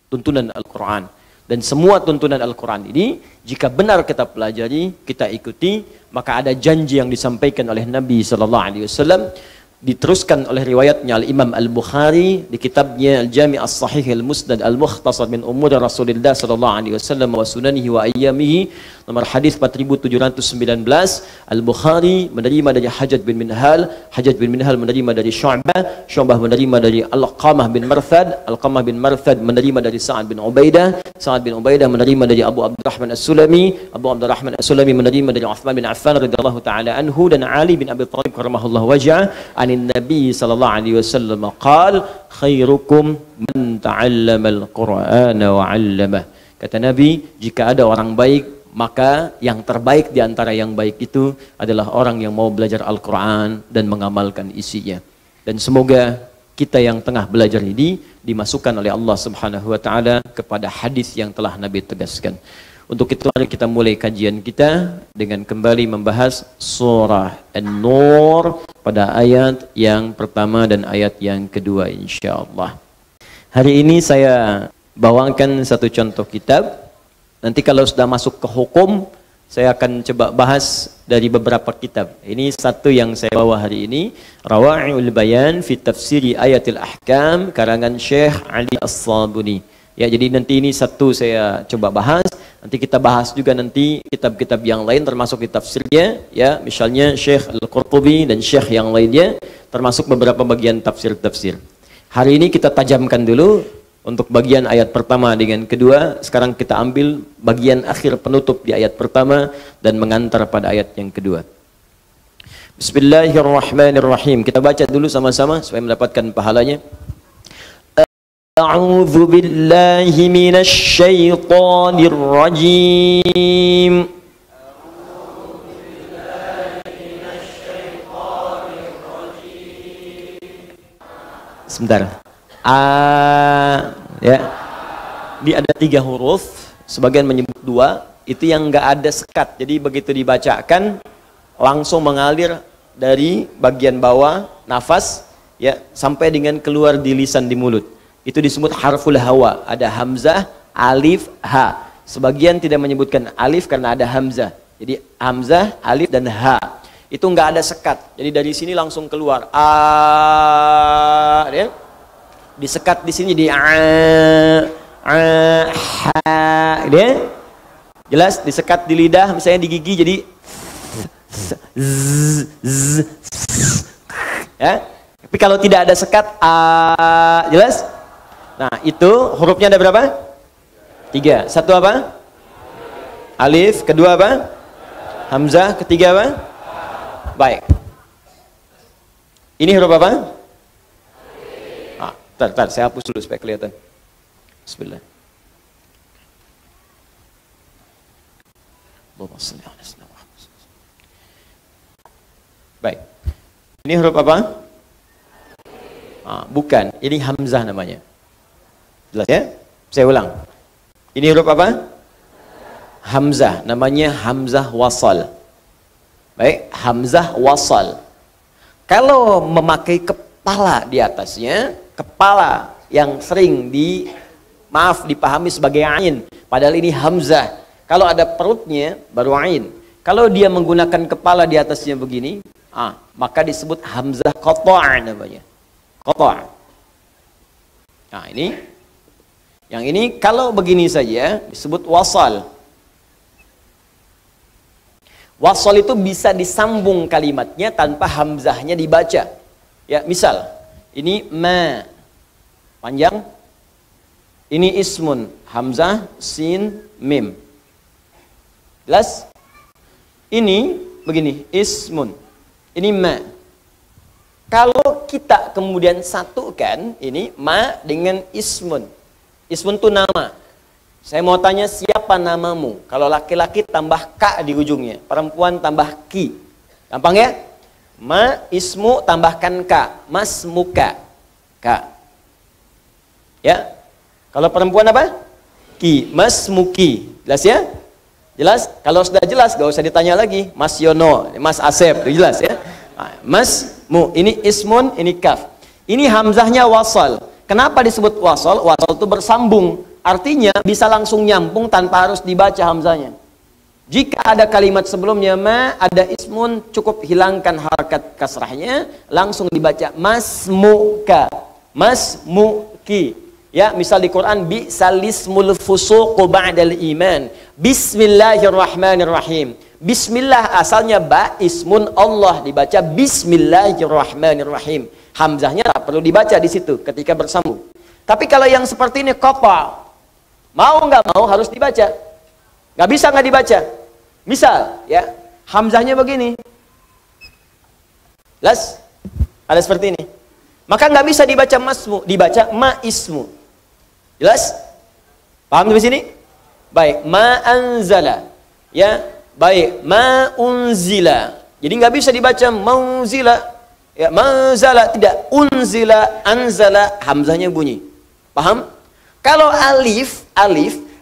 tuntunan Al-Quran. Dan semua tuntunan Al-Quran ini, jika benar kita pelajari, kita ikuti, maka ada janji yang disampaikan oleh Nabi SAW, diteruskan oleh riwayatnya Al-Imam Al-Bukhari di kitabnya Al-Jami' As-Sahih Al-Musnad Al-Mukhtasar min Umur Rasulullah SAW wa sunanihi wa ayyamihi, nomor hadis 4719. Al-Bukhari menerima dari Hajjaj bin Minhal, Hajjaj bin Minhal menerima dari Syu'bah, Syu'bah menerima dari Al-Qamah bin Marthad, Al-Qamah bin Marthad menerima dari Sa'ad bin Ubaidah, Sa'ad bin Ubaidah menerima dari Abu Abdurrahman As-Sulami, Abu Abdurrahman As-Sulami menerima dari Uthman bin Affan radhiyallahu taala anhu, dan Ali bin Abi Thalib karamahullahu wajhah anin Nabi sallallahu alaihi wasallam qaal khairukum man ta'allama al-Qur'ana wa 'allamah. Kata Nabi, jika ada orang baik, maka yang terbaik di antara yang baik itu adalah orang yang mau belajar Al-Quran dan mengamalkan isinya. Dan semoga kita yang tengah belajar ini dimasukkan oleh Allah Subhanahu wa taala kepada hadis yang telah Nabi tegaskan. Untuk itu mari kita mulai kajian kita dengan kembali membahas surah An-Nur pada ayat yang pertama dan ayat yang kedua insyaallah. Hari ini saya bawakan satu contoh kitab. Nanti kalau sudah masuk ke hukum, saya akan coba bahas dari beberapa kitab. Ini satu yang saya bawa hari ini, Rawa'i'ul Bayan fi Tafsiri Ayatil Ahkam, karangan Syekh Ali As-Sabuni. Ya, jadi nanti ini satu saya coba bahas. Nanti kita bahas juga nanti kitab-kitab yang lain termasuk di tafsirnya, ya, misalnya Syekh Al-Qurtubi dan Syekh yang lainnya, termasuk beberapa bagian tafsir-tafsir. Hari ini kita tajamkan dulu untuk bagian ayat pertama dengan kedua. Sekarang kita ambil bagian akhir penutup di ayat pertama dan mengantar pada ayat yang kedua. Bismillahirrahmanirrahim. Kita baca dulu sama-sama supaya mendapatkan pahalanya. A'udzu billahi minasy syaithanir rajim. Sebentar. Ya. Di ada 3 huruf, sebagian menyebut 2, itu yang enggak ada sekat. Jadi begitu dibacakan langsung mengalir dari bagian bawah nafas, ya, sampai dengan keluar di lisan, di mulut. Itu disebut harful hawa. Ada hamzah, alif, ha. Sebagian tidak menyebutkan alif karena ada hamzah. Jadi hamzah, alif dan ha. Itu enggak ada sekat. Jadi dari sini langsung keluar. Ya. Disekat di sini di ha. Ya. Jelas disekat di lidah, misalnya di gigi jadi ya. Tapi kalau tidak ada sekat jelas? Nah, itu hurufnya ada berapa? 3. Satu apa? Alif. Kedua apa? Hamzah. Ketiga apa? Baik. Ini huruf apa? Tar, saya hapus dulu supaya kelihatan. Bismillah. Baik. Ini huruf apa? Bukan. Ini hamzah namanya. Jelas ya? Saya ulang. Ini huruf apa? Hamzah. Namanya hamzah wasal. Baik, hamzah wasal. Kalau memakai kepala di atasnya, kepala yang sering dipahami sebagai ain, padahal ini hamzah. Kalau ada perutnya baru ain. Kalau dia menggunakan kepala di atasnya begini, maka disebut hamzah qata' namanya. Qata'. Nah, ini yang ini kalau begini saja disebut wasal. Wasal itu bisa disambung kalimatnya tanpa hamzahnya dibaca. Ya, misal ini ma panjang, ini ismun, hamzah, sin, mim. Jelas? Ini begini, ismun. Ini ma. Kalau kita kemudian satukan ini ma dengan ismun. Ismun itu nama. Saya mau tanya siapa namamu? Kalau laki-laki tambah ka di ujungnya, perempuan tambah ki. Gampang ya? Ma ismu tambahkan ka, mas muka. Ka. Ya. Kalau perempuan apa? Ki, mas muki. Jelas ya? Jelas? Kalau sudah jelas gak usah ditanya lagi. Mas Yono, Mas Asep, jelas ya? Mas mu, ini ismun, ini kaf. Ini hamzahnya wasal. Kenapa disebut wasal? Wasal itu bersambung. Artinya bisa langsung nyambung tanpa harus dibaca hamzanya. Jika ada kalimat sebelumnya ma, ada ismun, cukup hilangkan harakat kasrahnya, langsung dibaca masmuka, masmuki. Ya, misal di Quran bisalismul fusuqu ba'dal iman. Bismillahirrahmanirrahim. Bismillah asalnya ba, ismun Allah, dibaca bismillahirrahmanirrahim. Hamzahnya tak perlu dibaca di situ ketika bersambung. Tapi kalau yang seperti ini qata, mau nggak mau harus dibaca. Nggak bisa nggak dibaca. Misal, ya, hamzahnya begini. Jelas? Ada seperti ini. Maka nggak bisa dibaca masmu, dibaca ma ismu. Jelas? Paham di sini? Baik, ma anzala. Ya, baik, ma unzila. Jadi nggak bisa dibaca maunzila. Ya, manzala, tidak, unzila, anzala, hamzahnya bunyi. Paham? Kalau alif,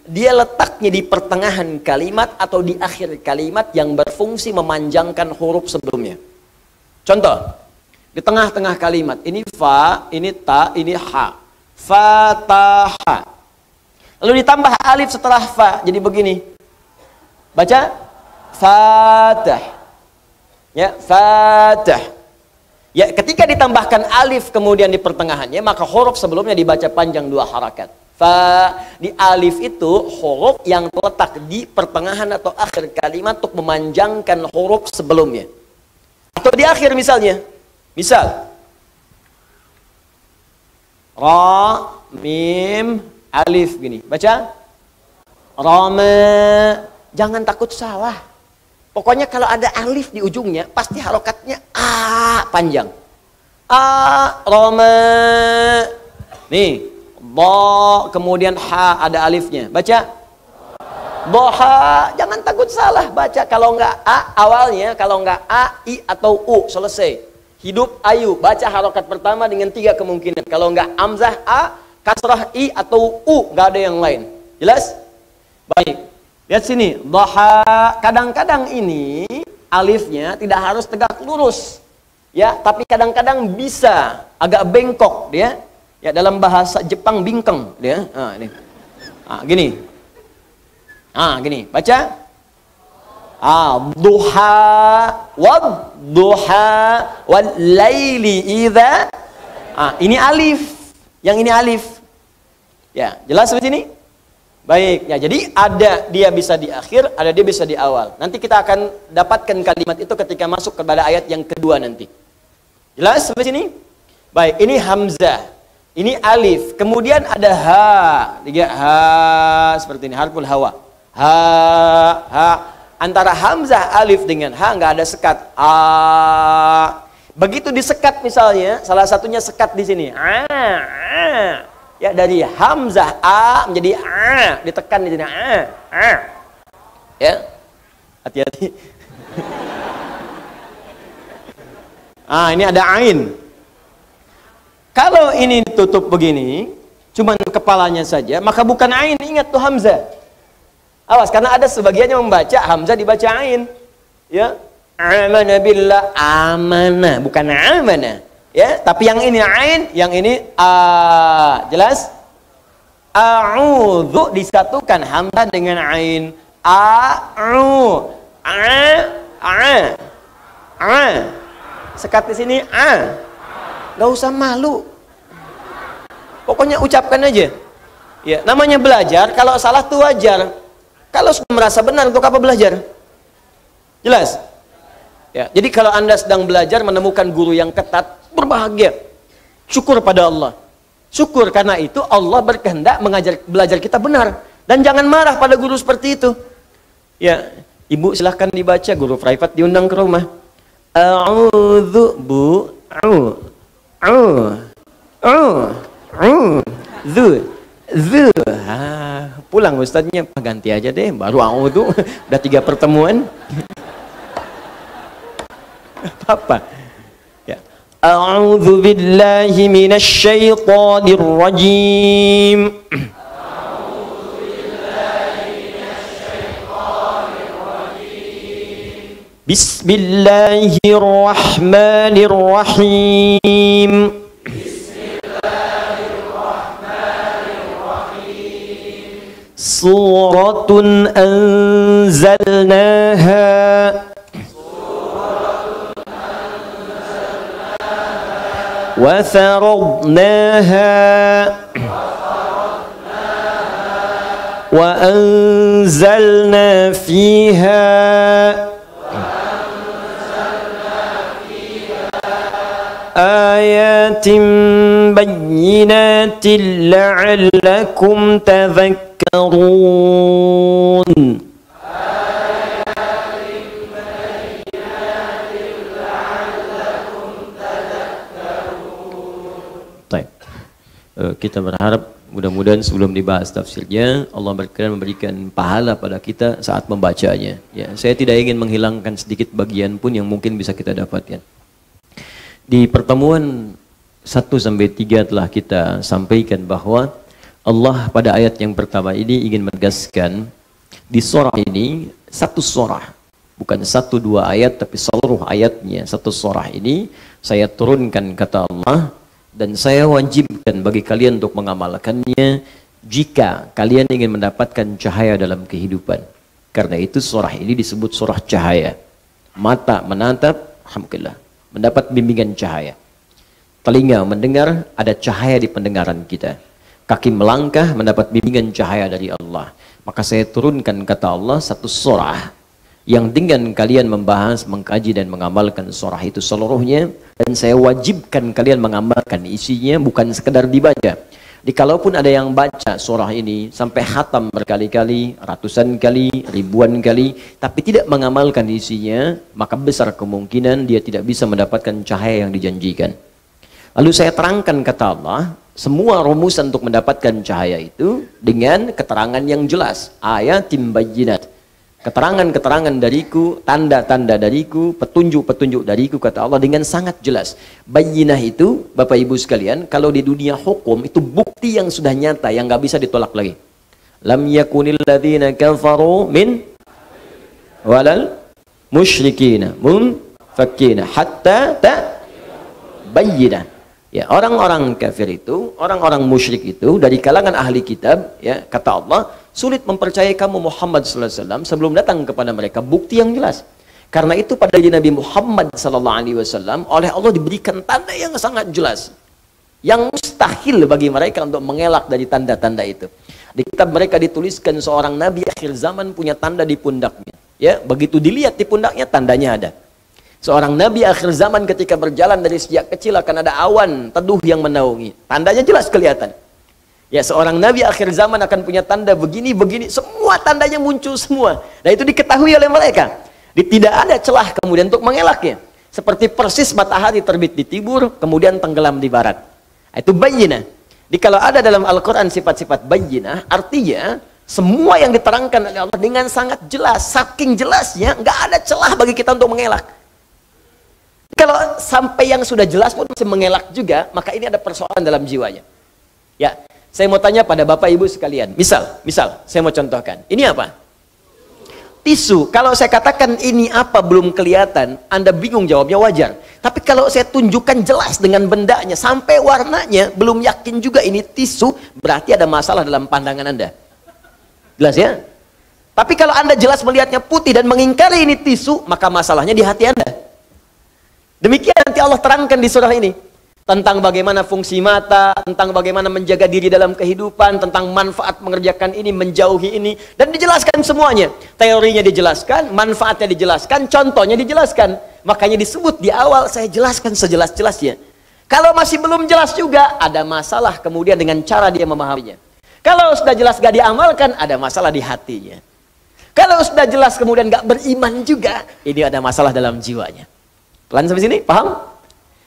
dia letaknya di pertengahan kalimat atau di akhir kalimat yang berfungsi memanjangkan huruf sebelumnya. Contoh, di tengah-tengah kalimat, ini fa, ini ta, ini ha. Fataha. Lalu ditambah alif setelah fa, jadi begini. Baca fatah. Ya, fatah. Ya, ketika ditambahkan alif kemudian di pertengahannya, maka huruf sebelumnya dibaca panjang 2 harakat. Fa, di alif itu huruf yang terletak di pertengahan atau akhir kalimat untuk memanjangkan huruf sebelumnya. Atau di akhir misalnya. Misal, ra, mim, alif gini. Baca. Rama. Jangan takut salah. Pokoknya kalau ada alif di ujungnya, pasti harokatnya a panjang. A, rama. Nih. Bo, kemudian ha, ada alifnya. Baca. Doha. Jangan takut salah. Baca. Kalau enggak a awalnya, kalau enggak a, i atau u, selesai. Hidup ayu. Baca harokat pertama dengan 3 kemungkinan. Kalau enggak hamzah a, kasrah i atau u, enggak ada yang lain. Jelas? Baik. Lihat sini. Doha. Kadang-kadang ini alifnya tidak harus tegak lurus. Ya, tapi kadang-kadang bisa agak bengkok dia. Ya, dalam bahasa Jepang bingkeng dia. Ini. Gini. Gini. Baca. Duha wad duha wal laili idza. Ini alif. Yang ini alif. Ya, jelas di sini? Baik. Ya, jadi ada dia bisa di akhir, ada dia bisa di awal. Nanti kita akan dapatkan kalimat itu ketika masuk kepada ayat yang kedua nanti. Jelas sampai sini? Baik, ini hamzah. Ini alif, kemudian ada ha, 3 ha seperti ini, harful hawa. Ha. Antara hamzah alif dengan ha nggak ada sekat. Begitu disekat misalnya, salah satunya sekat di sini. Ya, dari hamzah a menjadi a, ditekan di sini. Ya. Hati-hati. Ini ada ain. Kalau ini tutup begini, cuman kepalanya saja, maka bukan ain, ingat tuh hamzah. Awas, karena ada sebagian yang membaca hamzah dibaca ain. Ya, amana billah, amana, bukan amana. Ya, tapi yang ini ain, yang ini a. Jelas? A'udzu disatukan hamzah dengan ain. A'u. Sekat di sini a. Gak usah malu. Pokoknya ucapkan aja. Ya, namanya belajar, kalau salah tuh wajar. Kalau sudah merasa benar, untuk apa belajar? Jelas? Ya, jadi kalau Anda sedang belajar menemukan guru yang ketat, berbahagia. Syukur pada Allah. Syukur karena itu Allah berkehendak belajar kita benar. Dan jangan marah pada guru seperti itu. Ya, ibu silahkan dibaca, guru private diundang ke rumah. A'udzu bu pulang ustadznya, ganti aja deh, baru a'udzu udah 3 pertemuan. Apa? Ya. A'udzu billahi minasy syaithanir rajim. Bismillahirrahmanirrahim. Bismillahirrahmanirrahim. Suratun anzalnaha wa faradnaha wa anzalna fiha ayatin bayyinatin la'allakum tadhakkarun. Kita berharap mudah-mudahan sebelum dibahas tafsirnya Allah berkenan memberikan pahala pada kita saat membacanya. Ya, saya tidak ingin menghilangkan sedikit bagian pun yang mungkin bisa kita dapatkan. Di pertemuan 1-3 telah kita sampaikan bahwa Allah pada ayat yang pertama ini ingin menegaskan di surah ini satu surah, bukan 1-2 ayat tapi seluruh ayatnya satu surah ini saya turunkan kata Allah. Dan saya wajibkan bagi kalian untuk mengamalkannya jika kalian ingin mendapatkan cahaya dalam kehidupan. Karena itu surah ini disebut surah cahaya. Mata menatap, alhamdulillah, mendapat bimbingan cahaya. Telinga mendengar, ada cahaya di pendengaran kita. Kaki melangkah, mendapat bimbingan cahaya dari Allah. Maka saya turunkan kata Allah satu surah yang dengan kalian membahas, mengkaji dan mengamalkan surah itu seluruhnya, dan saya wajibkan kalian mengamalkan isinya, bukan sekedar dibaca. Kalaupun ada yang baca surah ini sampai khatam berkali-kali, ratusan kali, ribuan kali, tapi tidak mengamalkan isinya, maka besar kemungkinan dia tidak bisa mendapatkan cahaya yang dijanjikan. Lalu saya terangkan kata Allah, semua rumusan untuk mendapatkan cahaya itu dengan keterangan yang jelas, ayatim bayyinat. Keterangan-keterangan dariku, tanda-tanda dariku, petunjuk-petunjuk dariku, kata Allah dengan sangat jelas. Bayyinah itu, Bapak Ibu sekalian, kalau di dunia hukum itu bukti yang sudah nyata, yang nggak bisa ditolak lagi. Lam yakunil ladzina kafaru min walal musyrikina munfakkina hatta bayyinah. Ya, orang-orang kafir itu, orang-orang musyrik itu dari kalangan ahli kitab, ya, kata Allah, sulit mempercayai kamu Muhammad sallallahu alaihi wasallam sebelum datang kepada mereka bukti yang jelas. Karena itu pada Nabi Muhammad sallallahu alaihi wasallam oleh Allah diberikan tanda yang sangat jelas, yang mustahil bagi mereka untuk mengelak dari tanda-tanda itu. Di kitab mereka dituliskan seorang nabi akhir zaman punya tanda di pundaknya. Ya, begitu dilihat di pundaknya tandanya ada. Seorang nabi akhir zaman ketika berjalan dari sejak kecil akan ada awan teduh yang menaungi. Tandanya jelas kelihatan. Ya, seorang nabi akhir zaman akan punya tanda begini-begini, semua tandanya muncul semua. Dan itu diketahui oleh mereka. Tidak ada celah kemudian untuk mengelaknya. Seperti persis matahari terbit di timur, kemudian tenggelam di barat. Itu bayyinah. Jadi kalau ada dalam Al-Quran sifat-sifat bayyinah, artinya semua yang diterangkan oleh Allah dengan sangat jelas. Saking jelasnya, nggak ada celah bagi kita untuk mengelak. Kalau sampai yang sudah jelas pun masih mengelak juga, maka ini ada persoalan dalam jiwanya. Ya, saya mau tanya pada Bapak Ibu sekalian. Misal, saya mau contohkan. Ini apa? Tisu. Kalau saya katakan ini apa belum kelihatan, Anda bingung jawabnya, wajar. Tapi kalau saya tunjukkan jelas dengan bendanya, sampai warnanya, belum yakin juga ini tisu, berarti ada masalah dalam pandangan Anda. Jelas ya? Tapi kalau Anda jelas melihatnya putih dan mengingkari ini tisu, maka masalahnya di hati Anda. Demikian nanti Allah terangkan di surah ini tentang bagaimana fungsi mata, tentang bagaimana menjaga diri dalam kehidupan, tentang manfaat mengerjakan ini, menjauhi ini, dan dijelaskan semuanya. Teorinya dijelaskan, manfaatnya dijelaskan, contohnya dijelaskan. Makanya disebut di awal saya jelaskan sejelas-jelasnya. Kalau masih belum jelas juga, ada masalah kemudian dengan cara dia memahaminya. Kalau sudah jelas gak diamalkan, ada masalah di hatinya. Kalau sudah jelas kemudian gak beriman juga, ini ada masalah dalam jiwanya. Pelan sampai sini? Paham?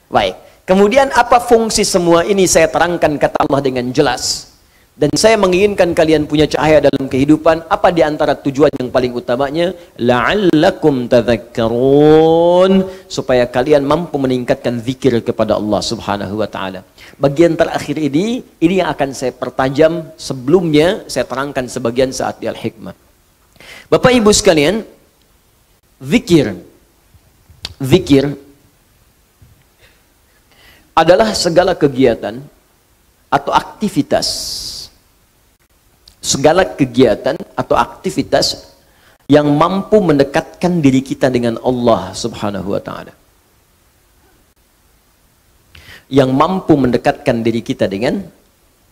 Baik. Kemudian apa fungsi semua ini saya terangkan kata Allah dengan jelas. Dan saya menginginkan kalian punya cahaya dalam kehidupan. Apa di antara tujuan yang paling utamanya? La'allakum tadhakkarun. Supaya kalian mampu meningkatkan zikir kepada Allah subhanahu wa ta'ala. Bagian terakhir ini yang akan saya pertajam. Sebelumnya saya terangkan sebagian saat di Al-Hikmah. Bapak Ibu sekalian, Zikir adalah segala kegiatan atau aktivitas segala kegiatan atau aktivitas yang mampu mendekatkan diri kita dengan Allah Subhanahu wa taala. Yang mampu mendekatkan diri kita dengan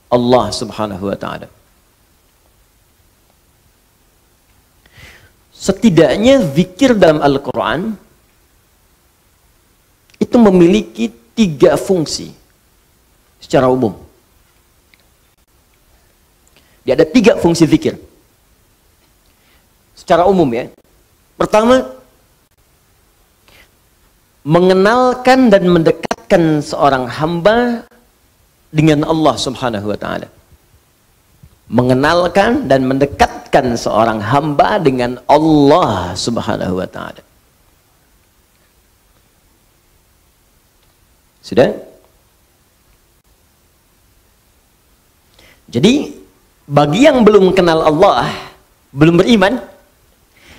Allah Subhanahu wa taala. Setidaknya zikir dalam Al-Quran itu memiliki 3 fungsi secara umum. Dia ada 3 fungsi zikir secara umum ya. Pertama, mengenalkan dan mendekatkan seorang hamba dengan Allah Subhanahu wa taala. Mengenalkan dan mendekatkan seorang hamba dengan Allah Subhanahu wa taala. Sudah? Jadi bagi yang belum kenal Allah, belum beriman,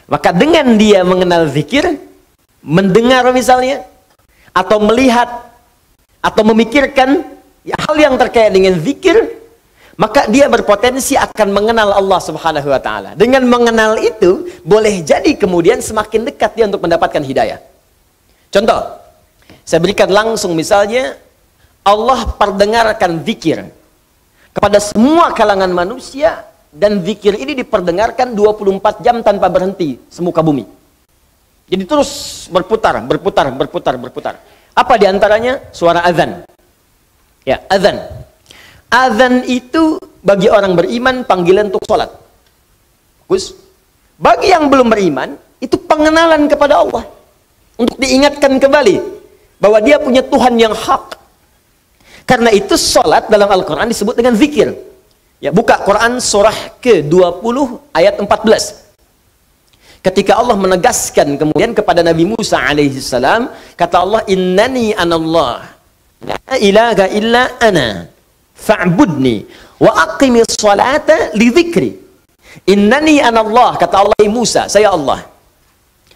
maka dengan dia mengenal zikir, mendengar misalnya, atau melihat, atau memikirkan hal yang terkait dengan zikir, maka dia berpotensi akan mengenal Allah Subhanahu wa taala. Dengan mengenal itu, boleh jadi kemudian semakin dekat dia untuk mendapatkan hidayah. Contoh, saya berikan langsung misalnya, Allah perdengarkan zikir kepada semua kalangan manusia, dan zikir ini diperdengarkan 24 jam tanpa berhenti semuka bumi. Jadi terus berputar, berputar, berputar, berputar. Apa diantaranya? Suara azan. Ya, azan. Azan itu bagi orang beriman panggilan untuk sholat. Bagus. Bagi yang belum beriman, itu pengenalan kepada Allah. Untuk diingatkan kembali bahwa dia punya Tuhan yang hak. Karena itu sholat dalam Al-Quran disebut dengan zikir. Ya, buka Quran surah ke-20 ayat 14. Ketika Allah menegaskan kemudian kepada Nabi Musa alaihissalam, kata Allah, innani anallah, la ilaha illa ana, fa'budni wa aqimis salata li dzikri. Innani anallah, kata Allah Musa, saya Allah.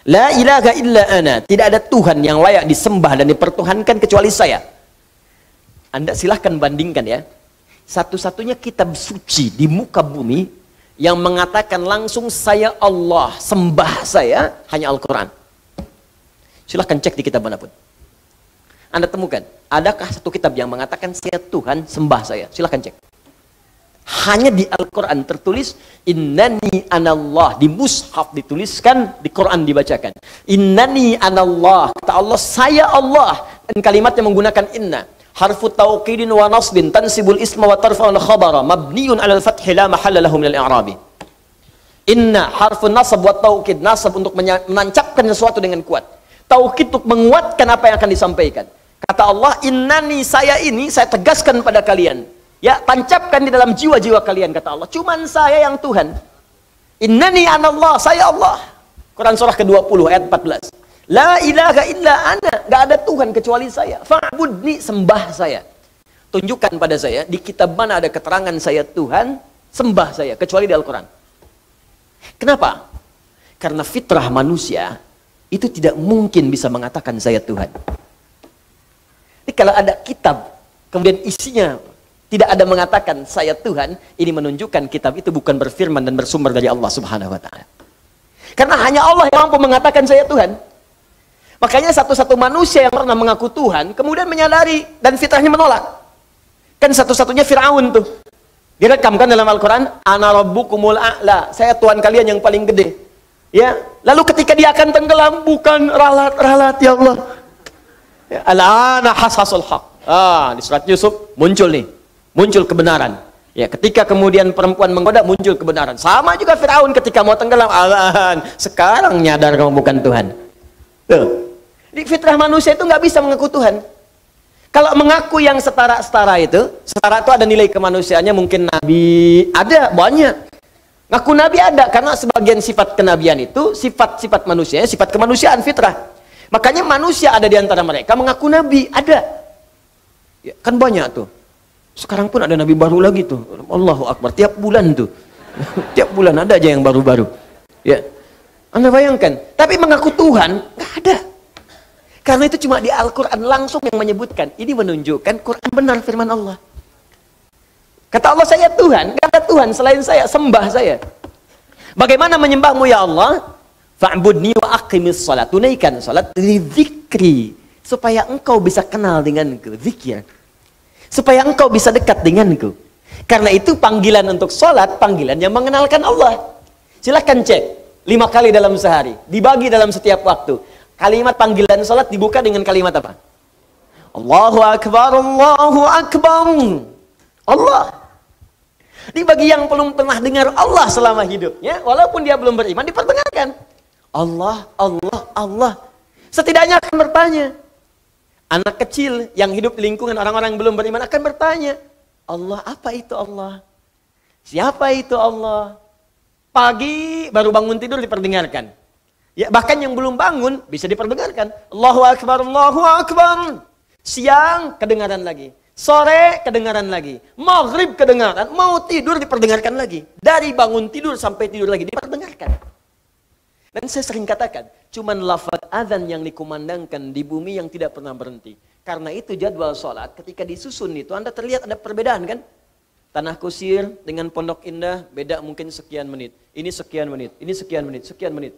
La ilaha illa ana, tidak ada Tuhan yang layak disembah dan dipertuhankan kecuali saya. Anda silahkan bandingkan ya. Satu-satunya kitab suci di muka bumi yang mengatakan langsung saya Allah, sembah saya, hanya Al-Quran. Silahkan cek di kitab manapun. Anda temukan, adakah satu kitab yang mengatakan saya Tuhan, sembah saya? Silahkan cek. Hanya di Al-Quran tertulis, innani anallah. Di mushaf dituliskan, di Quran dibacakan. Innani anallah, kata Allah, saya Allah. Dan kalimatnya menggunakan inna. Harfu tauqidin wa nasbin, tansibul isma wa tarfa'ul khabara, mabniyun alal fathi la mahalla lahu minal i'rabi. Inna harfu nasab wa tauqid, nasab untuk menancapkan sesuatu dengan kuat. Tauqid untuk menguatkan apa yang akan disampaikan. Kata Allah, innani, saya ini, saya tegaskan pada kalian. Ya, tancapkan di dalam jiwa-jiwa kalian, kata Allah. Cuman saya yang Tuhan. Innani anallah, saya Allah. Quran surah ke-20 ayat 14. La ilaha illa ana, gak ada Tuhan kecuali saya. Fa'budni, sembah saya. Tunjukkan pada saya, di kitab mana ada keterangan saya Tuhan, sembah saya, kecuali di Al-Quran. Kenapa? Karena fitrah manusia, itu tidak mungkin bisa mengatakan saya Tuhan. Jadi kalau ada kitab, kemudian isinya tidak ada mengatakan saya Tuhan, ini menunjukkan kitab itu bukan berfirman dan bersumber dari Allah Subhanahu wa taala. Karena hanya Allah yang mampu mengatakan saya Tuhan. Makanya satu-satu manusia yang pernah mengaku Tuhan, kemudian menyadari dan fitrahnya menolak. Kan satu-satunya Fir'aun tuh. Direkamkan dalam Al-Quran, ana rabbukumul a'la, saya Tuhan kalian yang paling gede. Ya, lalu ketika dia akan tenggelam, bukan ralat-ralat ya Allah. Ya, al-ana hasasul haq. Di surat Yusuf muncul nih, muncul kebenaran. Ya, ketika kemudian perempuan menggoda, muncul kebenaran. Sama juga Fir'aun ketika mau tenggelam, alan, sekarang nyadar kamu bukan Tuhan. Tuh. Di fitrah manusia itu nggak bisa mengaku Tuhan. Kalau mengaku yang setara-setara itu, setara itu ada nilai kemanusiaannya, mungkin Nabi, ada, banyak. Ngaku Nabi ada, karena sebagian sifat kenabian itu, sifat-sifat manusia, sifat kemanusiaan, fitrah. Makanya manusia ada di antara mereka, mengaku Nabi, ada. Ya, kan banyak tuh. Sekarang pun ada Nabi baru lagi tuh. Allahu Akbar, tiap bulan tuh. Tiap bulan ada aja yang baru-baru. Ya, Anda bayangkan. Tapi mengaku Tuhan, nggak ada. Karena itu cuma di Al-Quran langsung yang menyebutkan. Ini menunjukkan Quran benar firman Allah. Kata Allah, saya Tuhan, gak ada Tuhan selain saya, sembah saya. Bagaimana menyembahmu ya Allah? Fa'budni wa aqimis salat. Tunaikan salat li dzikri, supaya engkau bisa kenal denganku, zikir. Supaya engkau bisa dekat denganku. Karena itu panggilan untuk salat, panggilan yang mengenalkan Allah. Silahkan cek 5 kali dalam sehari, dibagi dalam setiap waktu. Kalimat panggilan salat dibuka dengan kalimat apa? Allahu Akbar, Allahu Akbar. Allah. Di bagi yang belum pernah dengar Allah selama hidupnya, walaupun dia belum beriman, diperdengarkan. Allah, Allah, Allah. Setidaknya akan bertanya. Anak kecil yang hidup di lingkungan orang-orang yang belum beriman akan bertanya, Allah, apa itu Allah? Siapa itu Allah? Pagi baru bangun tidur diperdengarkan. Ya, bahkan yang belum bangun bisa diperdengarkan. Allahu Akbar, Allahu Akbar. Siang kedengaran lagi. Sore kedengaran lagi, maghrib kedengaran, mau tidur diperdengarkan lagi. Dari bangun tidur sampai tidur lagi diperdengarkan. Dan saya sering katakan, cuman lafaz azan yang dikumandangkan di bumi yang tidak pernah berhenti. Karena itu jadwal sholat ketika disusun itu Anda terlihat ada perbedaan kan? Tanah Kusir dengan Pondok Indah beda mungkin sekian menit. Ini sekian menit, ini sekian menit, sekian menit.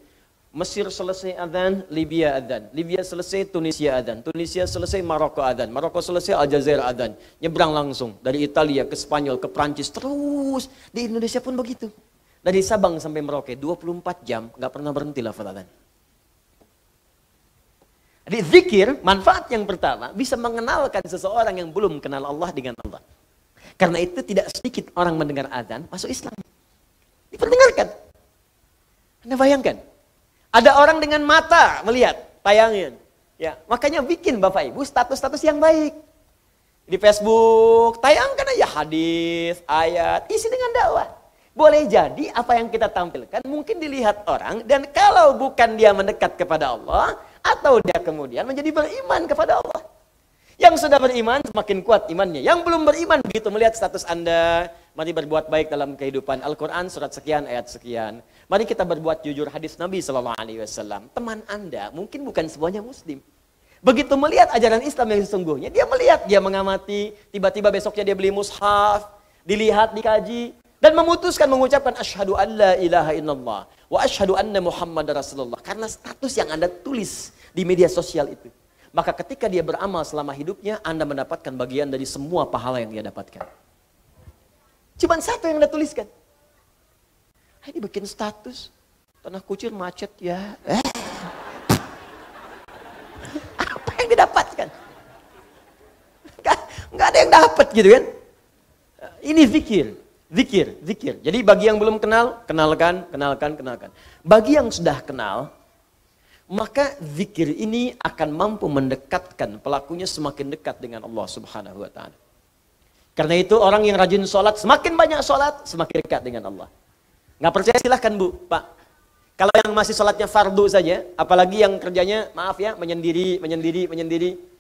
Mesir selesai adzan, Libya adzan. Libya selesai, Tunisia adzan. Tunisia selesai, Maroko adzan. Maroko selesai, Aljazair adzan. Nyebrang langsung dari Italia ke Spanyol ke Prancis terus. Di Indonesia pun begitu. Dari Sabang sampai Merauke 24 jam nggak pernah berhenti lafaz adzan. Jadi zikir, manfaat yang pertama bisa mengenalkan seseorang yang belum kenal Allah dengan Allah. Karena itu tidak sedikit orang mendengar adzan masuk Islam. Diperdengarkan. Anda bayangkan? Ada orang dengan mata melihat tayangan. Ya, makanya bikin Bapak Ibu status-status yang baik. Di Facebook, tayangkan aja hadis, ayat, isi dengan dakwah. Boleh jadi apa yang kita tampilkan mungkin dilihat orang dan kalau bukan dia mendekat kepada Allah atau dia kemudian menjadi beriman kepada Allah. Yang sudah beriman semakin kuat imannya. Yang belum beriman begitu melihat status Anda, mari berbuat baik dalam kehidupan. Al-Quran surat sekian, ayat sekian. Mari kita berbuat jujur, hadis Nabi SAW. Teman Anda mungkin bukan semuanya Muslim. Begitu melihat ajaran Islam yang sesungguhnya, dia melihat, dia mengamati, tiba-tiba besoknya dia beli mushaf, dilihat, dikaji, dan memutuskan mengucapkan asyhadu an la ilaha illallah wa asyhadu anna Muhammad Rasulullah. Karena status yang Anda tulis di media sosial itu. Maka ketika dia beramal selama hidupnya, Anda mendapatkan bagian dari semua pahala yang dia dapatkan. Cuman satu yang Anda tuliskan. Ini bikin status. Tanah Kucir macet ya. Apa yang didapatkan? Nggak ada yang dapat gitu kan. Ini zikir. Zikir, zikir. Jadi bagi yang belum kenal, kenalkan, kenalkan, kenalkan. Bagi yang sudah kenal, maka zikir ini akan mampu mendekatkan pelakunya semakin dekat dengan Allah Subhanahu wa Ta'ala. Karena itu orang yang rajin sholat, semakin banyak sholat, semakin dekat dengan Allah. Nggak percaya silahkan Bu, Pak. Kalau yang masih sholatnya fardu saja, apalagi yang kerjanya, maaf ya, menyendiri,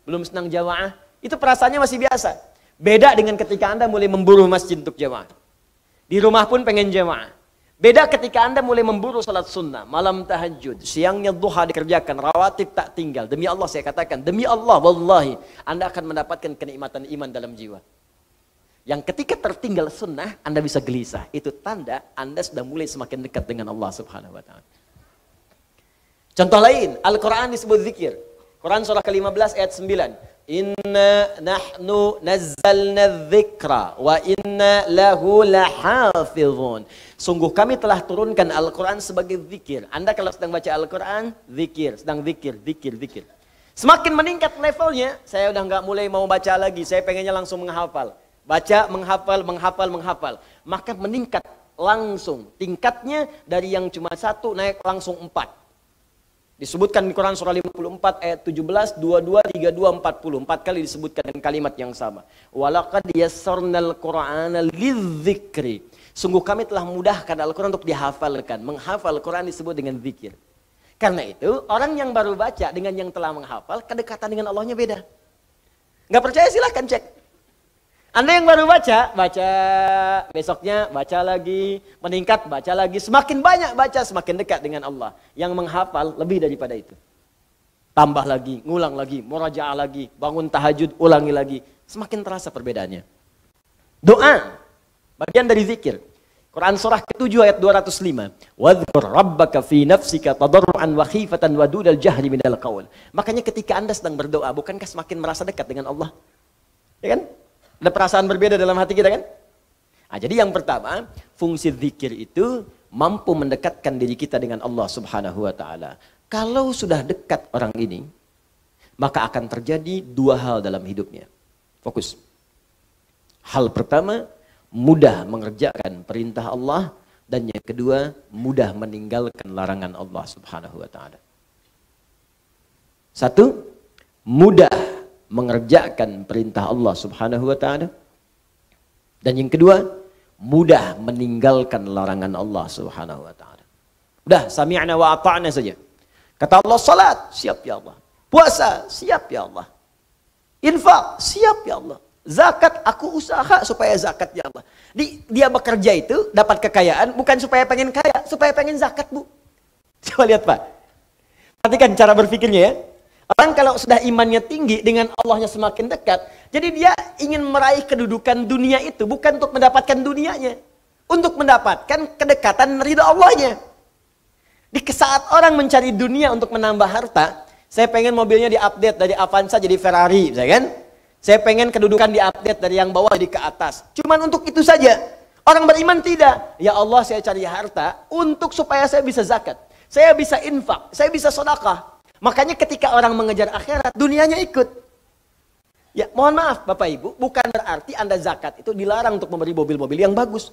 belum senang jamaah, itu perasaannya masih biasa. Beda dengan ketika Anda mulai memburu masjid untuk jamaah. Di rumah pun pengen jamaah. Beda ketika Anda mulai memburu salat sunnah, malam tahajud, siangnya duha dikerjakan, rawatib tak tinggal. Demi Allah saya katakan, demi Allah, wallahi, Anda akan mendapatkan kenikmatan iman dalam jiwa. Yang ketika tertinggal sunnah, Anda bisa gelisah. Itu tanda Anda sudah mulai semakin dekat dengan Allah Subhanahu wa Ta'ala. Contoh lain, Al-Quran disebut zikir. Quran surah ke-15 ayat 9. Inna nahnu nazzalna dzikra wa inna lahu lahafizun. Sungguh kami telah turunkan Al-Quran sebagai zikir. Anda kalau sedang baca Al-Quran, zikir, sedang zikir, zikir. Semakin meningkat levelnya, saya udah nggak mulai mau baca lagi, saya pengennya langsung menghafal. Baca, menghafal. Maka meningkat langsung. Tingkatnya dari yang cuma 1 naik langsung 4. Disebutkan di Quran surah 54 ayat 17, 22, 32, 40. 4 kali disebutkan dengan kalimat yang sama. Walaqad yassarnal Qur'ana lidzikri. Sungguh kami telah mudahkan Al-Quran untuk dihafalkan. Menghafal Quran disebut dengan zikir. Karena itu, orang yang baru baca dengan yang telah menghafal, kedekatan dengan Allahnya beda. Nggak percaya silahkan cek. Anda yang baru baca, besoknya baca lagi, meningkat, baca lagi. Semakin banyak baca, semakin dekat dengan Allah. Yang menghafal lebih daripada itu. Tambah lagi, ngulang lagi, murajaah lagi, bangun tahajud, ulangi lagi. Semakin terasa perbedaannya. Doa. Bagian dari zikir. Quran surah ke-7 ayat 205. Wadhkur rabbaka fi nafsika tadarruan wa khifatan wa dunal jahri minal qaul. Makanya ketika Anda sedang berdoa, bukankah semakin merasa dekat dengan Allah? Ya kan? Ada perasaan berbeda dalam hati kita kan? Nah, jadi yang pertama, fungsi zikir itu mampu mendekatkan diri kita dengan Allah Subhanahu wa taala. Kalau sudah dekat orang ini, maka akan terjadi dua hal dalam hidupnya. Fokus. Hal pertama, mudah mengerjakan perintah Allah, dan yang kedua, mudah meninggalkan larangan Allah Subhanahu wa taala. Satu, mudah mengerjakan perintah Allah Subhanahu wa taala. Dan yang kedua, mudah meninggalkan larangan Allah Subhanahu wa taala. Udah, sami'na wa ata'na saja. Kata Allah, salat, siap ya Allah. Puasa, siap ya Allah. Infak, siap ya Allah. Zakat, aku usaha supaya zakat ya Allah. Dia bekerja itu dapat kekayaan bukan supaya pengen kaya, supaya pengen zakat, Bu. Coba lihat, Pak. Perhatikan cara berpikirnya ya. Orang kalau sudah imannya tinggi, dengan Allahnya semakin dekat, jadi dia ingin meraih kedudukan dunia itu bukan untuk mendapatkan dunianya, untuk mendapatkan kedekatan ridha Allahnya. Di saat orang mencari dunia untuk menambah harta, saya pengen mobilnya diupdate dari Avanza jadi Ferrari, misalnya kan? Saya pengen kedudukan diupdate dari yang bawah jadi ke atas. Cuman untuk itu saja. Orang beriman tidak. Ya Allah, saya cari harta untuk supaya saya bisa zakat. Saya bisa infak. Saya bisa sedekah. Makanya ketika orang mengejar akhirat, dunianya ikut. Ya, mohon maaf Bapak Ibu, bukan berarti Anda zakat itu dilarang untuk memberi mobil-mobil yang bagus.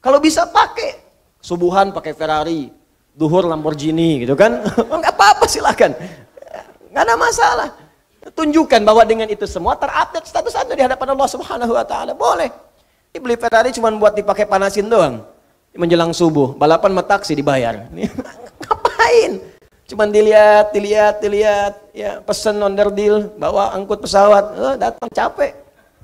Kalau bisa pakai. Subuhan pakai Ferrari, duhur Lamborghini gitu kan. Enggak apa-apa, silakan. Enggak ada masalah. Tunjukkan bahwa dengan itu semua terupdate status Anda di hadapan Allah Subhanahu wa taala. Boleh. Dibeli Ferrari cuma buat dipakai panasin doang. Menjelang subuh, balapan sama taksi dibayar. Ngapain? Cuman dilihat, ya, pesen onder deal, bawa angkut pesawat, datang capek.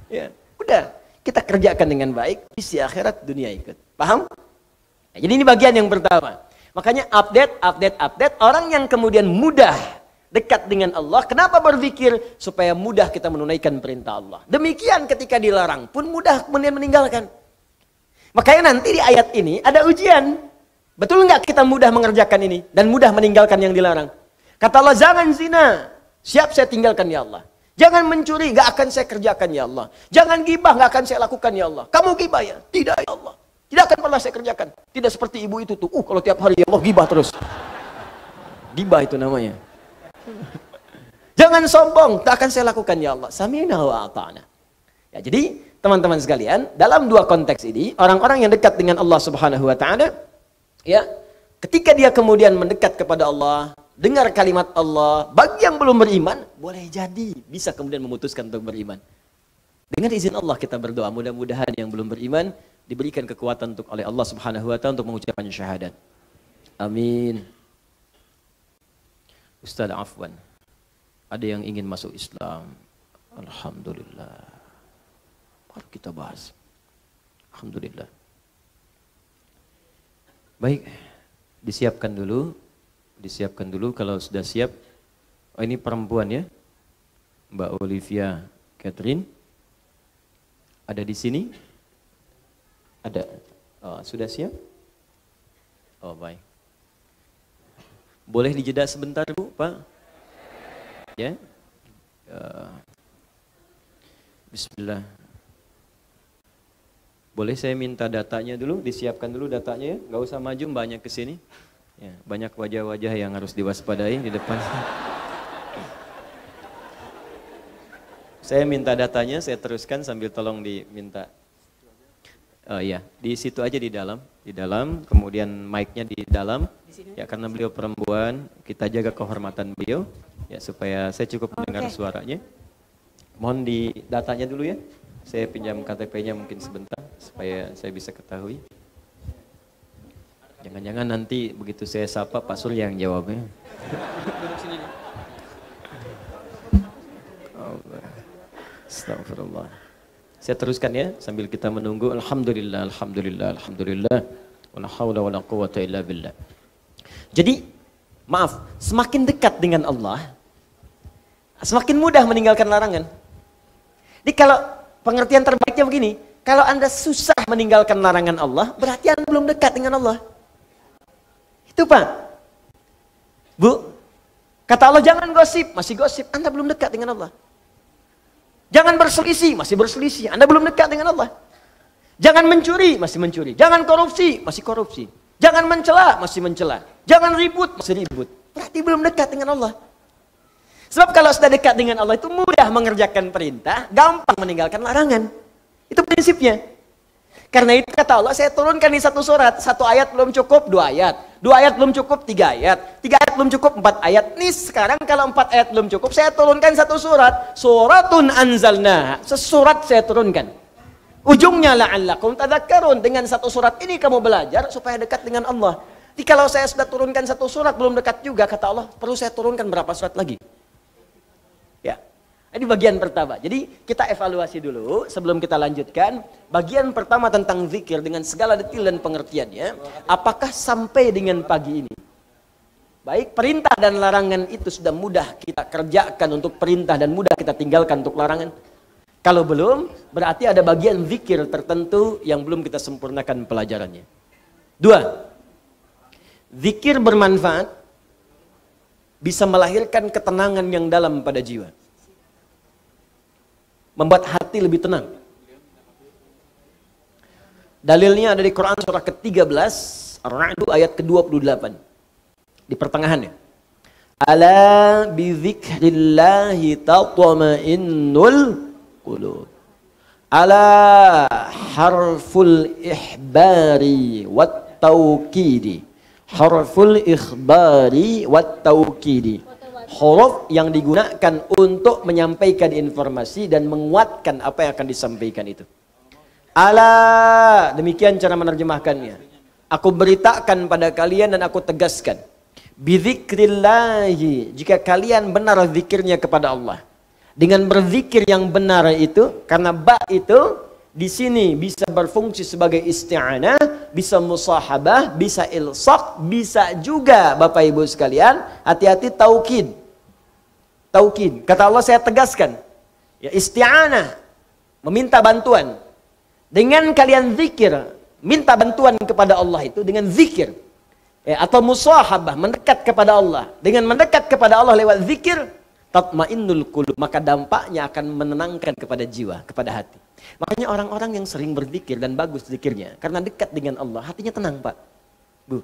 Ya, udah, kita kerjakan dengan baik, isi akhirat dunia ikut. Paham? Nah, jadi ini bagian yang pertama. Makanya update, orang yang kemudian mudah dekat dengan Allah. Kenapa berzikir? Supaya mudah kita menunaikan perintah Allah. Demikian ketika dilarang pun mudah kemudian meninggalkan. Makanya nanti di ayat ini ada ujian. Betul nggak kita mudah mengerjakan ini dan mudah meninggalkan yang dilarang? Kata Allah, jangan zina. Siap saya tinggalkan ya Allah. Jangan mencuri, nggak akan saya kerjakan ya Allah. Jangan gibah, nggak akan saya lakukan ya Allah. Kamu gibah ya? Tidak ya Allah. Tidak akan pernah saya kerjakan. Tidak seperti ibu itu tuh. Kalau tiap hari ya Allah gibah terus. Gibah itu namanya. Jangan sombong, tak akan saya lakukan ya Allah. Sami'na wa ata'na. Ya, jadi teman-teman sekalian, dalam dua konteks ini, orang-orang yang dekat dengan Allah Subhanahu wa taala, ya, ketika dia kemudian mendekat kepada Allah, dengar kalimat Allah, bagi yang belum beriman, boleh jadi bisa kemudian memutuskan untuk beriman. Dengan izin Allah kita berdoa, mudah-mudahan yang belum beriman diberikan kekuatan oleh Allah Subhanahu wa taala untuk mengucapkan syahadat. Amin. Ustaz Afwan, ada yang ingin masuk Islam. Alhamdulillah. Mari kita bahas. Alhamdulillah. Baik, disiapkan dulu kalau sudah siap. Oh, ini perempuan ya, Mbak Olivia Catherine. Ada di sini? Ada. Oh, sudah siap? Oh, baik. Boleh dijeda sebentar Bu, Pak? Ya. Bismillah. Boleh saya minta datanya dulu, disiapkan dulu datanya ya. Nggak usah maju banyak ke sini. Ya, banyak wajah-wajah yang harus diwaspadai di depan. Saya minta datanya, saya teruskan sambil tolong diminta. Ya, di situ aja di dalam, kemudian mic-nya di dalam. Ya, karena beliau perempuan, kita jaga kehormatan beliau, ya supaya saya cukup mendengar suaranya. Mohon di datanya dulu ya. Saya pinjam KTP-nya mungkin sebentar supaya saya bisa ketahui. Jangan-jangan nanti begitu saya sapa Pak Surya yang jawabnya. Astagfirullah. Saya teruskan ya sambil kita menunggu. Alhamdulillah. Wala haula wala quwwata illa billah. Jadi, maaf, semakin dekat dengan Allah, semakin mudah meninggalkan larangan. Jadi kalau pengertian terbaiknya begini, kalau Anda susah meninggalkan larangan Allah, berarti Anda belum dekat dengan Allah. Itu Pak. Bu, kata Allah jangan gosip, masih gosip, Anda belum dekat dengan Allah. Jangan berselisih, masih berselisih, Anda belum dekat dengan Allah. Jangan mencuri, masih mencuri. Jangan korupsi, masih korupsi. Jangan mencela, masih mencela. Jangan ribut, masih ribut. Berarti belum dekat dengan Allah. Sebab kalau sudah dekat dengan Allah itu mudah mengerjakan perintah, gampang meninggalkan larangan. Itu prinsipnya. Karena itu kata Allah, saya turunkan di satu surat. Satu ayat belum cukup, 2 ayat. 2 ayat belum cukup, 3 ayat. 3 ayat belum cukup, 4 ayat. Nih sekarang kalau 4 ayat belum cukup, saya turunkan satu surat. Suratun anzalna. Sesurat saya turunkan. Ujungnya la'allakum tadhakkarun. Dengan satu surat ini kamu belajar supaya dekat dengan Allah. Jadi kalau saya sudah turunkan satu surat belum dekat juga, kata Allah, perlu saya turunkan berapa surat lagi? Ya. Ini bagian pertama. Jadi kita evaluasi dulu sebelum kita lanjutkan. Bagian pertama tentang zikir dengan segala detail dan pengertiannya. Apakah sampai dengan pagi ini? Baik, perintah dan larangan itu sudah mudah kita kerjakan untuk perintah dan mudah kita tinggalkan untuk larangan. Kalau belum, berarti ada bagian zikir tertentu yang belum kita sempurnakan pelajarannya. 2. Zikir bermanfaat bisa melahirkan ketenangan yang dalam pada jiwa. Membuat hati lebih tenang. Dalilnya ada di Quran surah ke-13, Ar-Ra'd ayat ke-28. Di pertengahannya. Ala bi dzikrillahi tatma'innul qulub. Ala harful ihbari wat tawkidi. Harful ikhbari wat tawkidi. Huruf yang digunakan untuk menyampaikan informasi dan menguatkan apa yang akan disampaikan itu. Ala, demikian cara menerjemahkannya. Aku beritakan pada kalian dan aku tegaskan. Bidzikrillahi, jika kalian benar zikirnya kepada Allah. Dengan berzikir yang benar itu, karena ba itu di sini bisa berfungsi sebagai isti'anah, bisa musahabah, bisa ilsaq, bisa juga Bapak Ibu sekalian, hati-hati taukid. Taukid. Kata Allah saya tegaskan, ya isti'anah, meminta bantuan. Dengan kalian zikir, minta bantuan kepada Allah itu dengan zikir. Ya, atau musahabah, mendekat kepada Allah. Dengan mendekat kepada Allah lewat zikir, tatmainnul qulub, maka dampaknya akan menenangkan kepada jiwa, kepada hati. Makanya orang-orang yang sering berzikir dan bagus zikirnya, karena dekat dengan Allah, hatinya tenang Pak. Bu.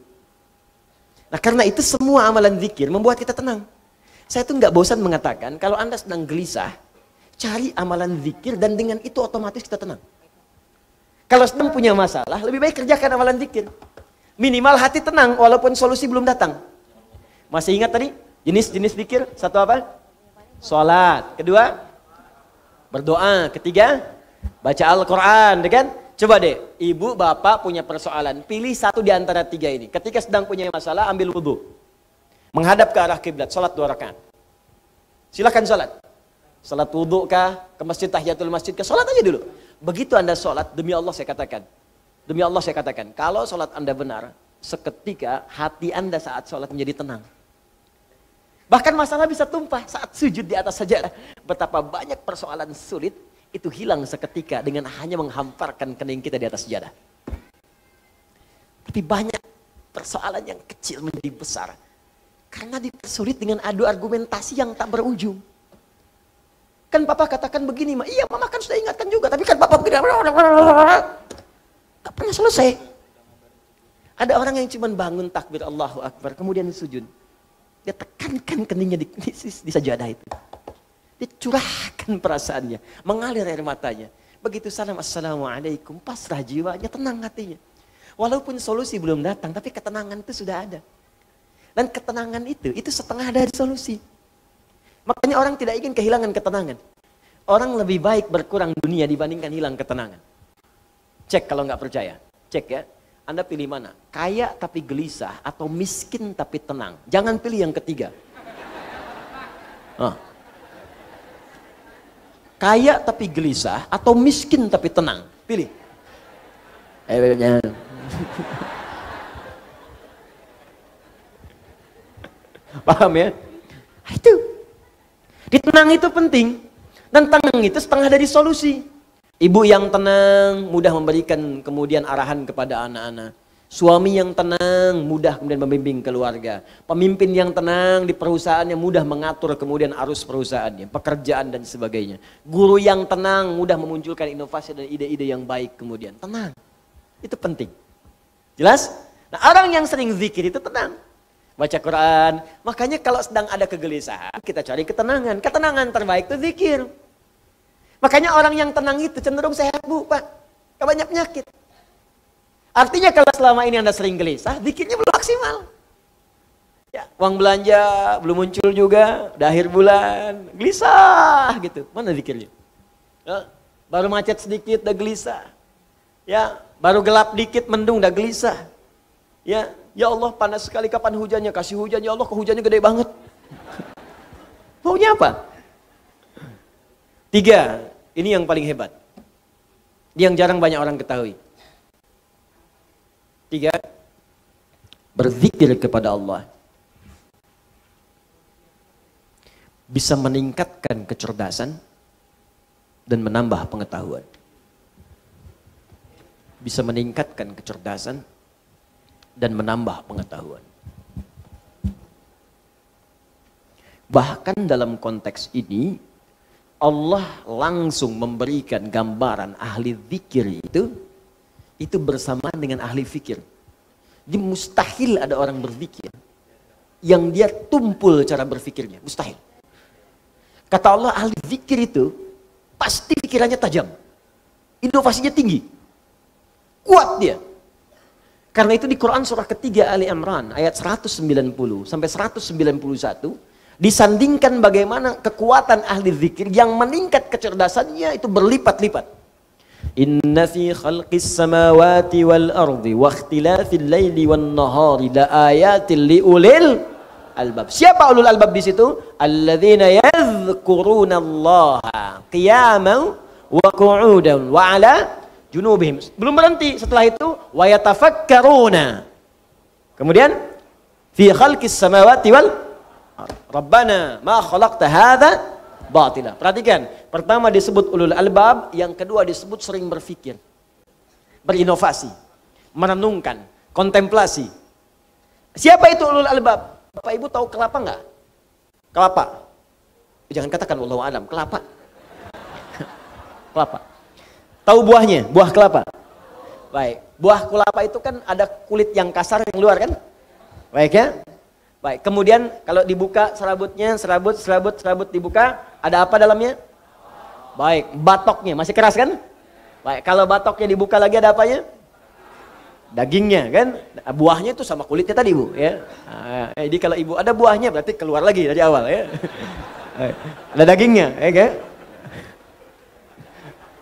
Nah karena itu semua amalan zikir membuat kita tenang. Saya tuh nggak bosan mengatakan, kalau Anda sedang gelisah, cari amalan zikir dan dengan itu otomatis kita tenang. Kalau sedang punya masalah, lebih baik kerjakan amalan zikir. Minimal hati tenang walaupun solusi belum datang. Masih ingat tadi jenis-jenis zikir? Satu apa? Salat. Kedua, berdoa. Ketiga, baca Al-Quran, kan? Coba deh, ibu, bapak punya persoalan. Pilih satu di antara 3 ini. Ketika sedang punya masalah, ambil wudhu. Menghadap ke arah kiblat, salat 2 rakaat. Silakan salat. Salat wudhu kah? Ke masjid, tahiyatul masjid kah? Salat aja dulu. Begitu Anda salat, demi Allah saya katakan. Demi Allah saya katakan, kalau salat Anda benar, seketika hati Anda saat salat menjadi tenang. Bahkan masalah bisa tumpah saat sujud di atas sajadah. Betapa banyak persoalan sulit itu hilang seketika dengan hanya menghamparkan kening kita di atas sajadah. Tapi banyak persoalan yang kecil menjadi besar karena dipersulit dengan adu argumentasi yang tak berujung. Kan papa katakan begini, iya mama kan sudah ingatkan juga, tapi kan papa begini, gak pernah selesai. Ada orang yang cuma bangun takbir Allahu Akbar, kemudian sujud. Dia tekankan keningnya di sajadah itu. Dia curahkan perasaannya, mengalir air matanya. Begitu salam assalamualaikum, pasrah jiwanya, tenang hatinya. Walaupun solusi belum datang, tapi ketenangan itu sudah ada. Dan ketenangan itu setengah dari solusi. Makanya orang tidak ingin kehilangan ketenangan. Orang lebih baik berkurang dunia dibandingkan hilang ketenangan. Cek kalau nggak percaya, cek ya. Anda pilih mana? Kaya tapi gelisah atau miskin tapi tenang? Jangan pilih yang ketiga. Kaya tapi gelisah atau miskin tapi tenang? Pilih. Paham ya? Itu. Di tenang itu penting. Dan tenang itu setengah dari solusi. Ibu yang tenang, mudah memberikan kemudian arahan kepada anak-anak. Suami yang tenang, mudah kemudian membimbing keluarga. Pemimpin yang tenang di perusahaannya, mudah mengatur kemudian arus perusahaannya, pekerjaan dan sebagainya. Guru yang tenang, mudah memunculkan inovasi dan ide-ide yang baik kemudian. Tenang, itu penting. Jelas? Nah, orang yang sering zikir itu tenang. Baca Quran. Makanya kalau sedang ada kegelisahan, kita cari ketenangan. Ketenangan terbaik itu zikir. Makanya orang yang tenang itu cenderung sehat, Bu, Pak. Gak banyak penyakit. Artinya kalau selama ini Anda sering gelisah, zikirnya belum maksimal. Ya, uang belanja belum muncul juga, udah akhir bulan, gelisah gitu. Mana zikirnya? Ya, baru macet sedikit udah gelisah. Ya, baru gelap dikit mendung udah gelisah. Ya, ya Allah panas sekali, kapan hujannya? Kasih hujan, ya Allah kok hujannya gede banget. Maunya apa? 3, ini yang paling hebat. Yang jarang banyak orang ketahui. 3, berzikir kepada Allah bisa meningkatkan kecerdasan dan menambah pengetahuan. Bisa meningkatkan kecerdasan dan menambah pengetahuan. Bahkan dalam konteks ini, Allah langsung memberikan gambaran ahli zikir itu bersamaan dengan ahli fikir. Jadi mustahil ada orang berzikir yang dia tumpul cara berfikirnya. Mustahil. Kata Allah, ahli zikir itu pasti pikirannya tajam. Inovasinya tinggi. Kuat dia. Karena itu di Quran surah ketiga Ali Imran ayat 190 sampai 191 disandingkan bagaimana kekuatan ahli zikir yang meningkat kecerdasannya itu berlipat-lipat. Inna fi khalqis samawati wal ardi wa ikhtilafil laili wan nahari la ayatil liulil albab. Siapa ulul albab di situ? Alladzina yadhkurunallaha qiyaman wa qu'udan wa 'ala junubihim. Belum berhenti, setelah itu wa yatafakkaruna. Kemudian fi khalqis samawati wal Rabbana ma khalaqta hadza batila. Perhatikan, pertama disebut ulul albab, yang kedua disebut sering berpikir, berinovasi, merenungkan, kontemplasi. Siapa itu ulul albab? Bapak Ibu tahu kelapa enggak? Kelapa. Jangan katakan wallahu alam, kelapa. Kelapa. Tahu buahnya? Buah kelapa. Baik, buah kelapa itu kan ada kulit yang kasar yang luar kan? Baik ya? Baik, kemudian kalau dibuka serabutnya, serabut dibuka, ada apa dalamnya? Baik, batoknya masih keras kan? Baik, kalau batoknya dibuka lagi ada apanya? Dagingnya kan? Buahnya itu sama kulitnya tadi, Bu, ya. Nah, jadi kalau Ibu ada buahnya berarti keluar lagi dari awal ya. Ada dagingnya, ya kan?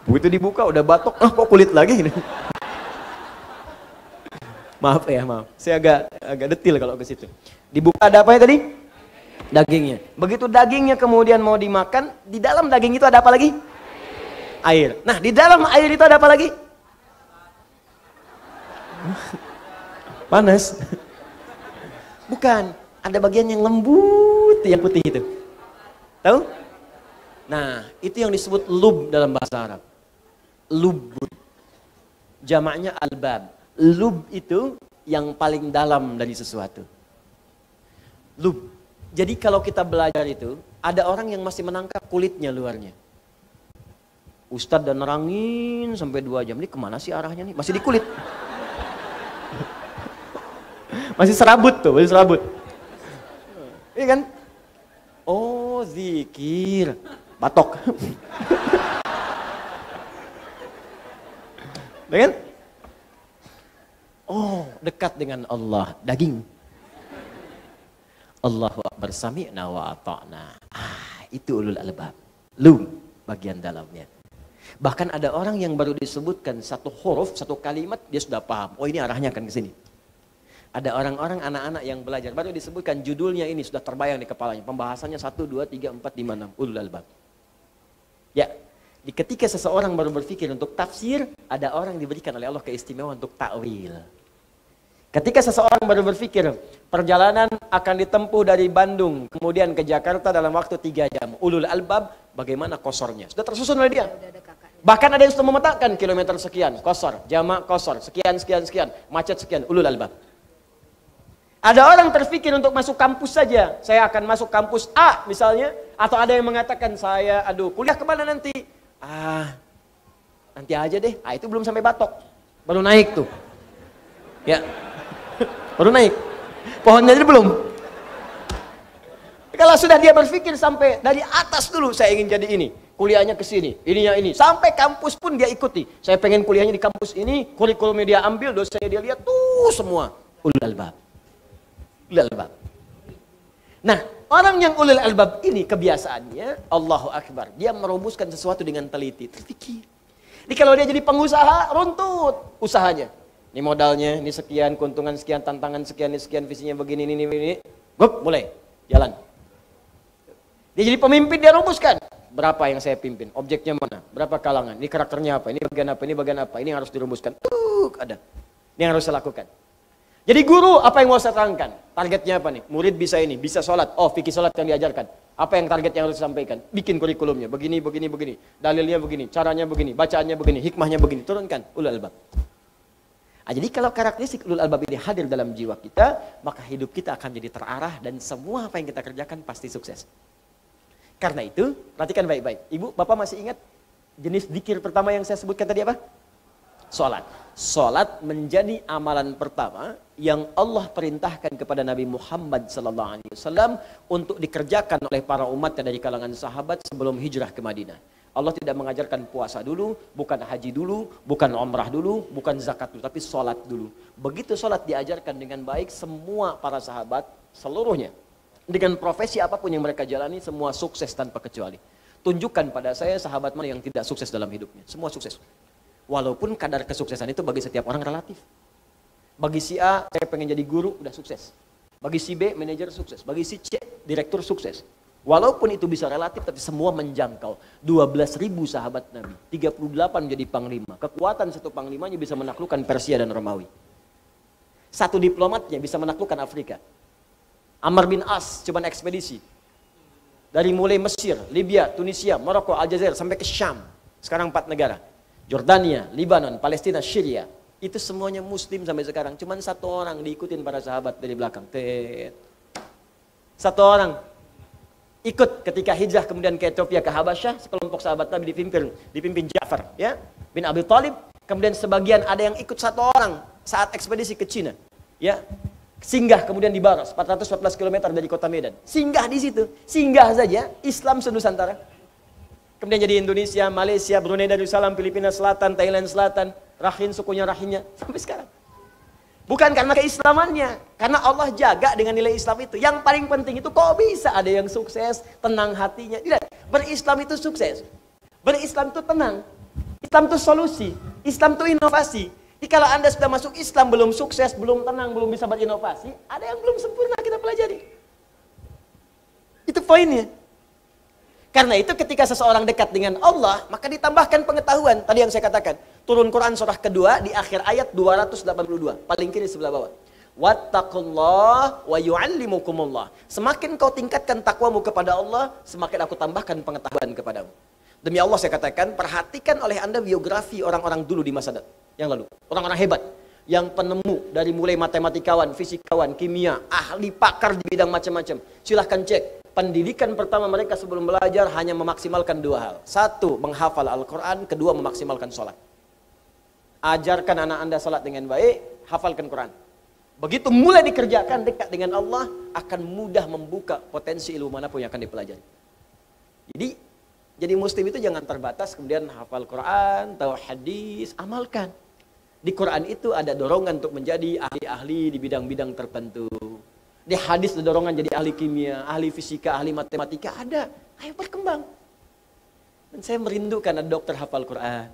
Begitu dibuka udah batok, kok kulit lagi? Maaf ya, maaf. Saya agak detil kalau ke situ. Dibuka ada apa ya tadi? Dagingnya. Begitu dagingnya kemudian mau dimakan, di dalam daging itu ada apa lagi? Air. Nah, di dalam air itu ada apa lagi? Panas. Bukan, ada bagian yang lembut, yang putih itu. Tahu? Nah, itu yang disebut lub dalam bahasa Arab. Lubun. Jamaknya albab. Lub itu yang paling dalam dari sesuatu. Lub. Jadi kalau kita belajar itu, ada orang yang masih menangkap kulitnya luarnya. Ustadz dan nerangin sampai 2 jam. Ini kemana sih arahnya nih? Masih di kulit. Masih serabut tuh, masih serabut. Iya kan? Oh, zikir. Batok. Iya kan? Oh, dekat dengan Allah, daging. Allahu Akbar, sami'na wa ata'na. Itu ulul albab. Lub, bagian dalamnya. Bahkan ada orang yang baru disebutkan satu huruf, satu kalimat, dia sudah paham. Oh, ini arahnya akan ke sini. Ada orang-orang, anak-anak yang belajar, baru disebutkan judulnya ini, sudah terbayang di kepalanya. Pembahasannya 1, 2, 3, 4, 5, 6. Ulul albab. Ya, ketika seseorang baru berpikir untuk tafsir, ada orang diberikan oleh Allah keistimewaan untuk ta'wil. Ketika seseorang baru berpikir, perjalanan akan ditempuh dari Bandung, kemudian ke Jakarta dalam waktu 3 jam. Ulul albab, bagaimana kosornya? Sudah tersusun oleh dia. Bahkan ada yang sudah memetakan kilometer sekian, kosor, jamak kosor, sekian, sekian, sekian, macet sekian, ulul albab. Ada orang terpikir untuk masuk kampus saja. Saya akan masuk kampus A misalnya. Atau ada yang mengatakan saya, aduh kuliah kemana nanti? Nanti aja deh. Itu belum sampai Batok. Baru naik tuh. Ya. Baru naik. Pohonnya aja belum. Kalau sudah dia berpikir sampai dari atas dulu, saya ingin jadi ini. Kuliahnya ke sini, ininya ini. Sampai kampus pun dia ikuti. Saya pengen kuliahnya di kampus ini, kurikulumnya dia ambil, dosanya dia lihat tuh semua. Ulul albab. Ulul albab. Nah, orang yang ulul albab ini kebiasaannya, Allahu Akbar. Dia merumuskan sesuatu dengan teliti, terpikir. Jadi kalau dia jadi pengusaha, runtut usahanya. Ini modalnya, ini sekian, keuntungan sekian, tantangan sekian, ini sekian, visinya begini, ini. Gup, mulai, jalan. Dia jadi pemimpin, dia rumuskan. Berapa yang saya pimpin, objeknya mana, berapa kalangan, ini karakternya apa, ini bagian apa, ini bagian apa, ini yang harus dirumuskan. Ada. Ini yang harus saya lakukan. Jadi guru, apa yang mau saya terangkan? Targetnya apa nih? Murid bisa ini, bisa sholat. Oh, fikih sholat yang diajarkan. Apa yang target yang harus disampaikan? Bikin kurikulumnya, begini. Dalilnya begini, caranya begini, bacaannya begini, hikmahnya begini. Turunkan, ulul albab. Jadi kalau karakteristik ulul albab ini hadir dalam jiwa kita, maka hidup kita akan jadi terarah dan semua apa yang kita kerjakan pasti sukses. Karena itu, perhatikan baik-baik. Ibu, Bapak masih ingat jenis zikir pertama yang saya sebutkan tadi apa? Salat. Salat menjadi amalan pertama yang Allah perintahkan kepada Nabi Muhammad SAW untuk dikerjakan oleh para umatnya dari kalangan sahabat sebelum hijrah ke Madinah. Allah tidak mengajarkan puasa dulu, bukan haji dulu, bukan umrah dulu, bukan zakat dulu, tapi salat dulu. Begitu salat diajarkan dengan baik, semua para sahabat seluruhnya dengan profesi apapun yang mereka jalani, semua sukses tanpa kecuali. Tunjukkan pada saya sahabat mana yang tidak sukses dalam hidupnya. Semua sukses. Walaupun kadar kesuksesan itu bagi setiap orang relatif. Bagi si A, saya pengen jadi guru, udah sukses. Bagi si B, manajer sukses. Bagi si C, direktur sukses. Walaupun itu bisa relatif, tapi semua menjangkau. 12.000 sahabat Nabi. 38 menjadi panglima. Kekuatan satu panglimanya bisa menaklukkan Persia dan Romawi. Satu diplomatnya bisa menaklukkan Afrika. Amr bin As cuman ekspedisi dari mulai Mesir, Libya, Tunisia, Maroko, Aljazair sampai ke Syam. Sekarang 4 negara. Jordania, Libanon, Palestina, Syria. Itu semuanya muslim sampai sekarang. Cuman satu orang diikutin para sahabat dari belakang. Satu orang ikut ketika hijrah kemudian ke Ethiopia, ke Habasyah. Sekelompok sahabat Nabi dipimpin Ja'far, ya, bin Abi Thalib. Kemudian sebagian ada yang ikut satu orang saat ekspedisi ke Cina, ya. Singgah kemudian di Baras, 414 km dari kota Medan. Singgah di situ, singgah saja Islam senusantara. Kemudian jadi Indonesia, Malaysia, Brunei Darussalam, Filipina Selatan, Thailand Selatan, Rakhine sukunya Rakhine sampai sekarang. Bukan karena keislamannya, karena Allah jaga dengan nilai Islam itu. Yang paling penting itu kok bisa ada yang sukses, tenang hatinya. Tidak, berislam itu sukses. Berislam itu tenang. Islam itu solusi. Islam itu inovasi. Jadi kalau Anda sudah masuk Islam, belum sukses, belum tenang, belum bisa berinovasi, ada yang belum sempurna kita pelajari. Itu poinnya. Karena itu ketika seseorang dekat dengan Allah, maka ditambahkan pengetahuan. Tadi yang saya katakan, turun Quran surah kedua di akhir ayat 282, paling kiri sebelah bawah. Wattaqullah wa yu'allimukumullah. Semakin kau tingkatkan takwamu kepada Allah, semakin aku tambahkan pengetahuan kepadamu. Demi Allah saya katakan, perhatikan oleh Anda biografi orang-orang dulu di masa yang lalu. Orang-orang hebat, yang penemu dari mulai matematikawan, fisikawan, kimia, ahli pakar di bidang macam-macam. Silahkan cek. Pendidikan pertama mereka sebelum belajar hanya memaksimalkan 2 hal. 1, menghafal Al-Quran. 2, memaksimalkan sholat. Ajarkan anak Anda sholat dengan baik, hafalkan Quran. Begitu mulai dikerjakan dekat dengan Allah, akan mudah membuka potensi ilmu manapun yang akan dipelajari. Jadi muslim itu jangan terbatas kemudian hafal Quran, tahu hadis, amalkan. Di Quran itu ada dorongan untuk menjadi ahli-ahli di bidang-bidang tertentu. Di hadis ada dorongan jadi ahli kimia, ahli fisika, ahli matematika, ada. Ayo berkembang. Dan saya merindukan ada dokter hafal Quran.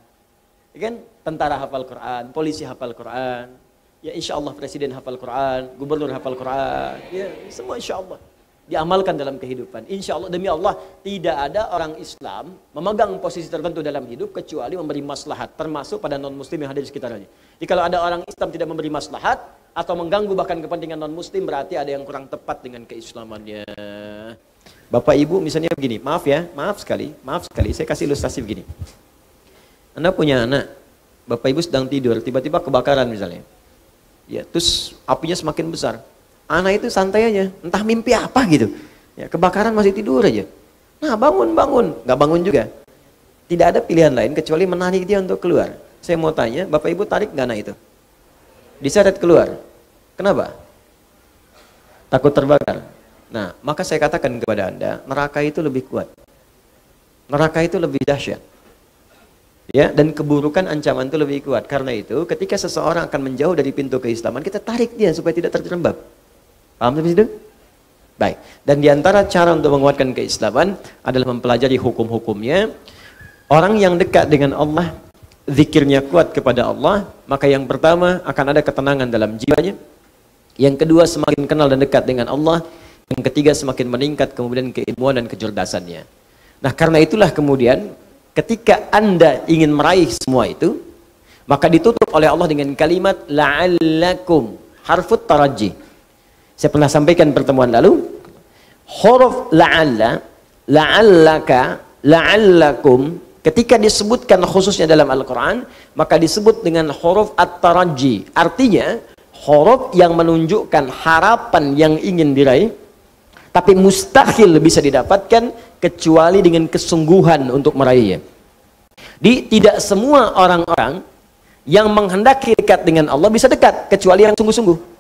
Ya kan? Tentara hafal Quran, polisi hafal Quran. Ya insya Allah presiden hafal Quran, gubernur hafal Quran. Ya semua insya Allah. Diamalkan dalam kehidupan. Insya Allah, demi Allah, tidak ada orang Islam memegang posisi tertentu dalam hidup kecuali memberi maslahat, termasuk pada non-muslim yang hadir di sekitarnya. Jadi kalau ada orang Islam tidak memberi maslahat atau mengganggu bahkan kepentingan non-muslim, berarti ada yang kurang tepat dengan keislamannya. Bapak Ibu misalnya begini, maaf sekali, saya kasih ilustrasi begini. Anda punya anak, bapak ibu sedang tidur, tiba-tiba kebakaran misalnya. Ya, terus apinya semakin besar. Anak itu santai aja, entah mimpi apa gitu. Ya, kebakaran masih tidur aja. Nah, bangun, nggak bangun juga. Tidak ada pilihan lain kecuali menarik dia untuk keluar. Saya mau tanya, bapak ibu tarik nggak anak itu? Diseret keluar. Kenapa? Takut terbakar. Nah, maka saya katakan kepada Anda, neraka itu lebih kuat. Neraka itu lebih dahsyat. Ya, dan keburukan ancaman itu lebih kuat. Karena itu, ketika seseorang akan menjauh dari pintu keislaman, kita tarik dia supaya tidak terjerembab. Paham sampai situ? Baik. Dan diantara cara untuk menguatkan keislaman adalah mempelajari hukum-hukumnya. Orang yang dekat dengan Allah, zikirnya kuat kepada Allah, maka yang pertama akan ada ketenangan dalam jiwanya. Yang kedua, semakin kenal dan dekat dengan Allah. Yang ketiga, semakin meningkat kemudian keilmuan dan kecerdasannya. Nah, karena itulah kemudian ketika Anda ingin meraih semua itu, maka ditutup oleh Allah dengan kalimat la'allakum, harfut taraji. Saya pernah sampaikan pertemuan lalu, huruf la'alla, la'allaka, la'allakum, ketika disebutkan khususnya dalam Al-Quran, maka disebut dengan huruf at-taraji. Artinya, huruf yang menunjukkan harapan yang ingin diraih, tapi mustahil bisa didapatkan kecuali dengan kesungguhan untuk meraihnya. Tidak semua orang-orang yang menghendaki dekat dengan Allah bisa dekat, kecuali yang sungguh-sungguh.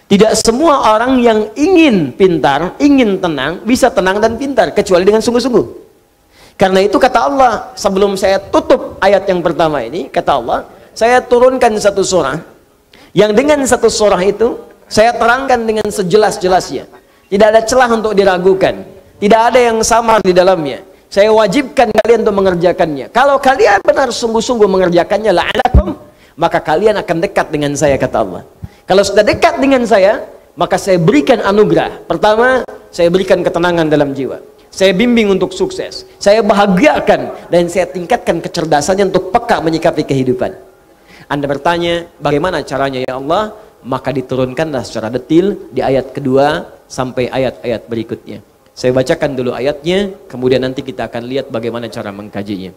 Tidak semua orang yang ingin pintar, ingin tenang, bisa tenang dan pintar, kecuali dengan sungguh-sungguh. Karena itu kata Allah, sebelum saya tutup ayat yang pertama ini, kata Allah, saya turunkan satu surah, yang dengan satu surah itu, saya terangkan dengan sejelas-jelasnya. Tidak ada celah untuk diragukan. Tidak ada yang samar di dalamnya. Saya wajibkan kalian untuk mengerjakannya. Kalau kalian benar sungguh-sungguh mengerjakannya, la'alakum, maka kalian akan dekat dengan saya, kata Allah. Kalau sudah dekat dengan saya, maka saya berikan anugerah. Pertama, saya berikan ketenangan dalam jiwa. Saya bimbing untuk sukses. Saya bahagiakan dan saya tingkatkan kecerdasannya untuk peka menyikapi kehidupan. Anda bertanya, bagaimana caranya ya Allah? Maka diturunkanlah secara detil di ayat kedua sampai ayat-ayat berikutnya. Saya bacakan dulu ayatnya, kemudian nanti kita akan lihat bagaimana cara mengkajinya.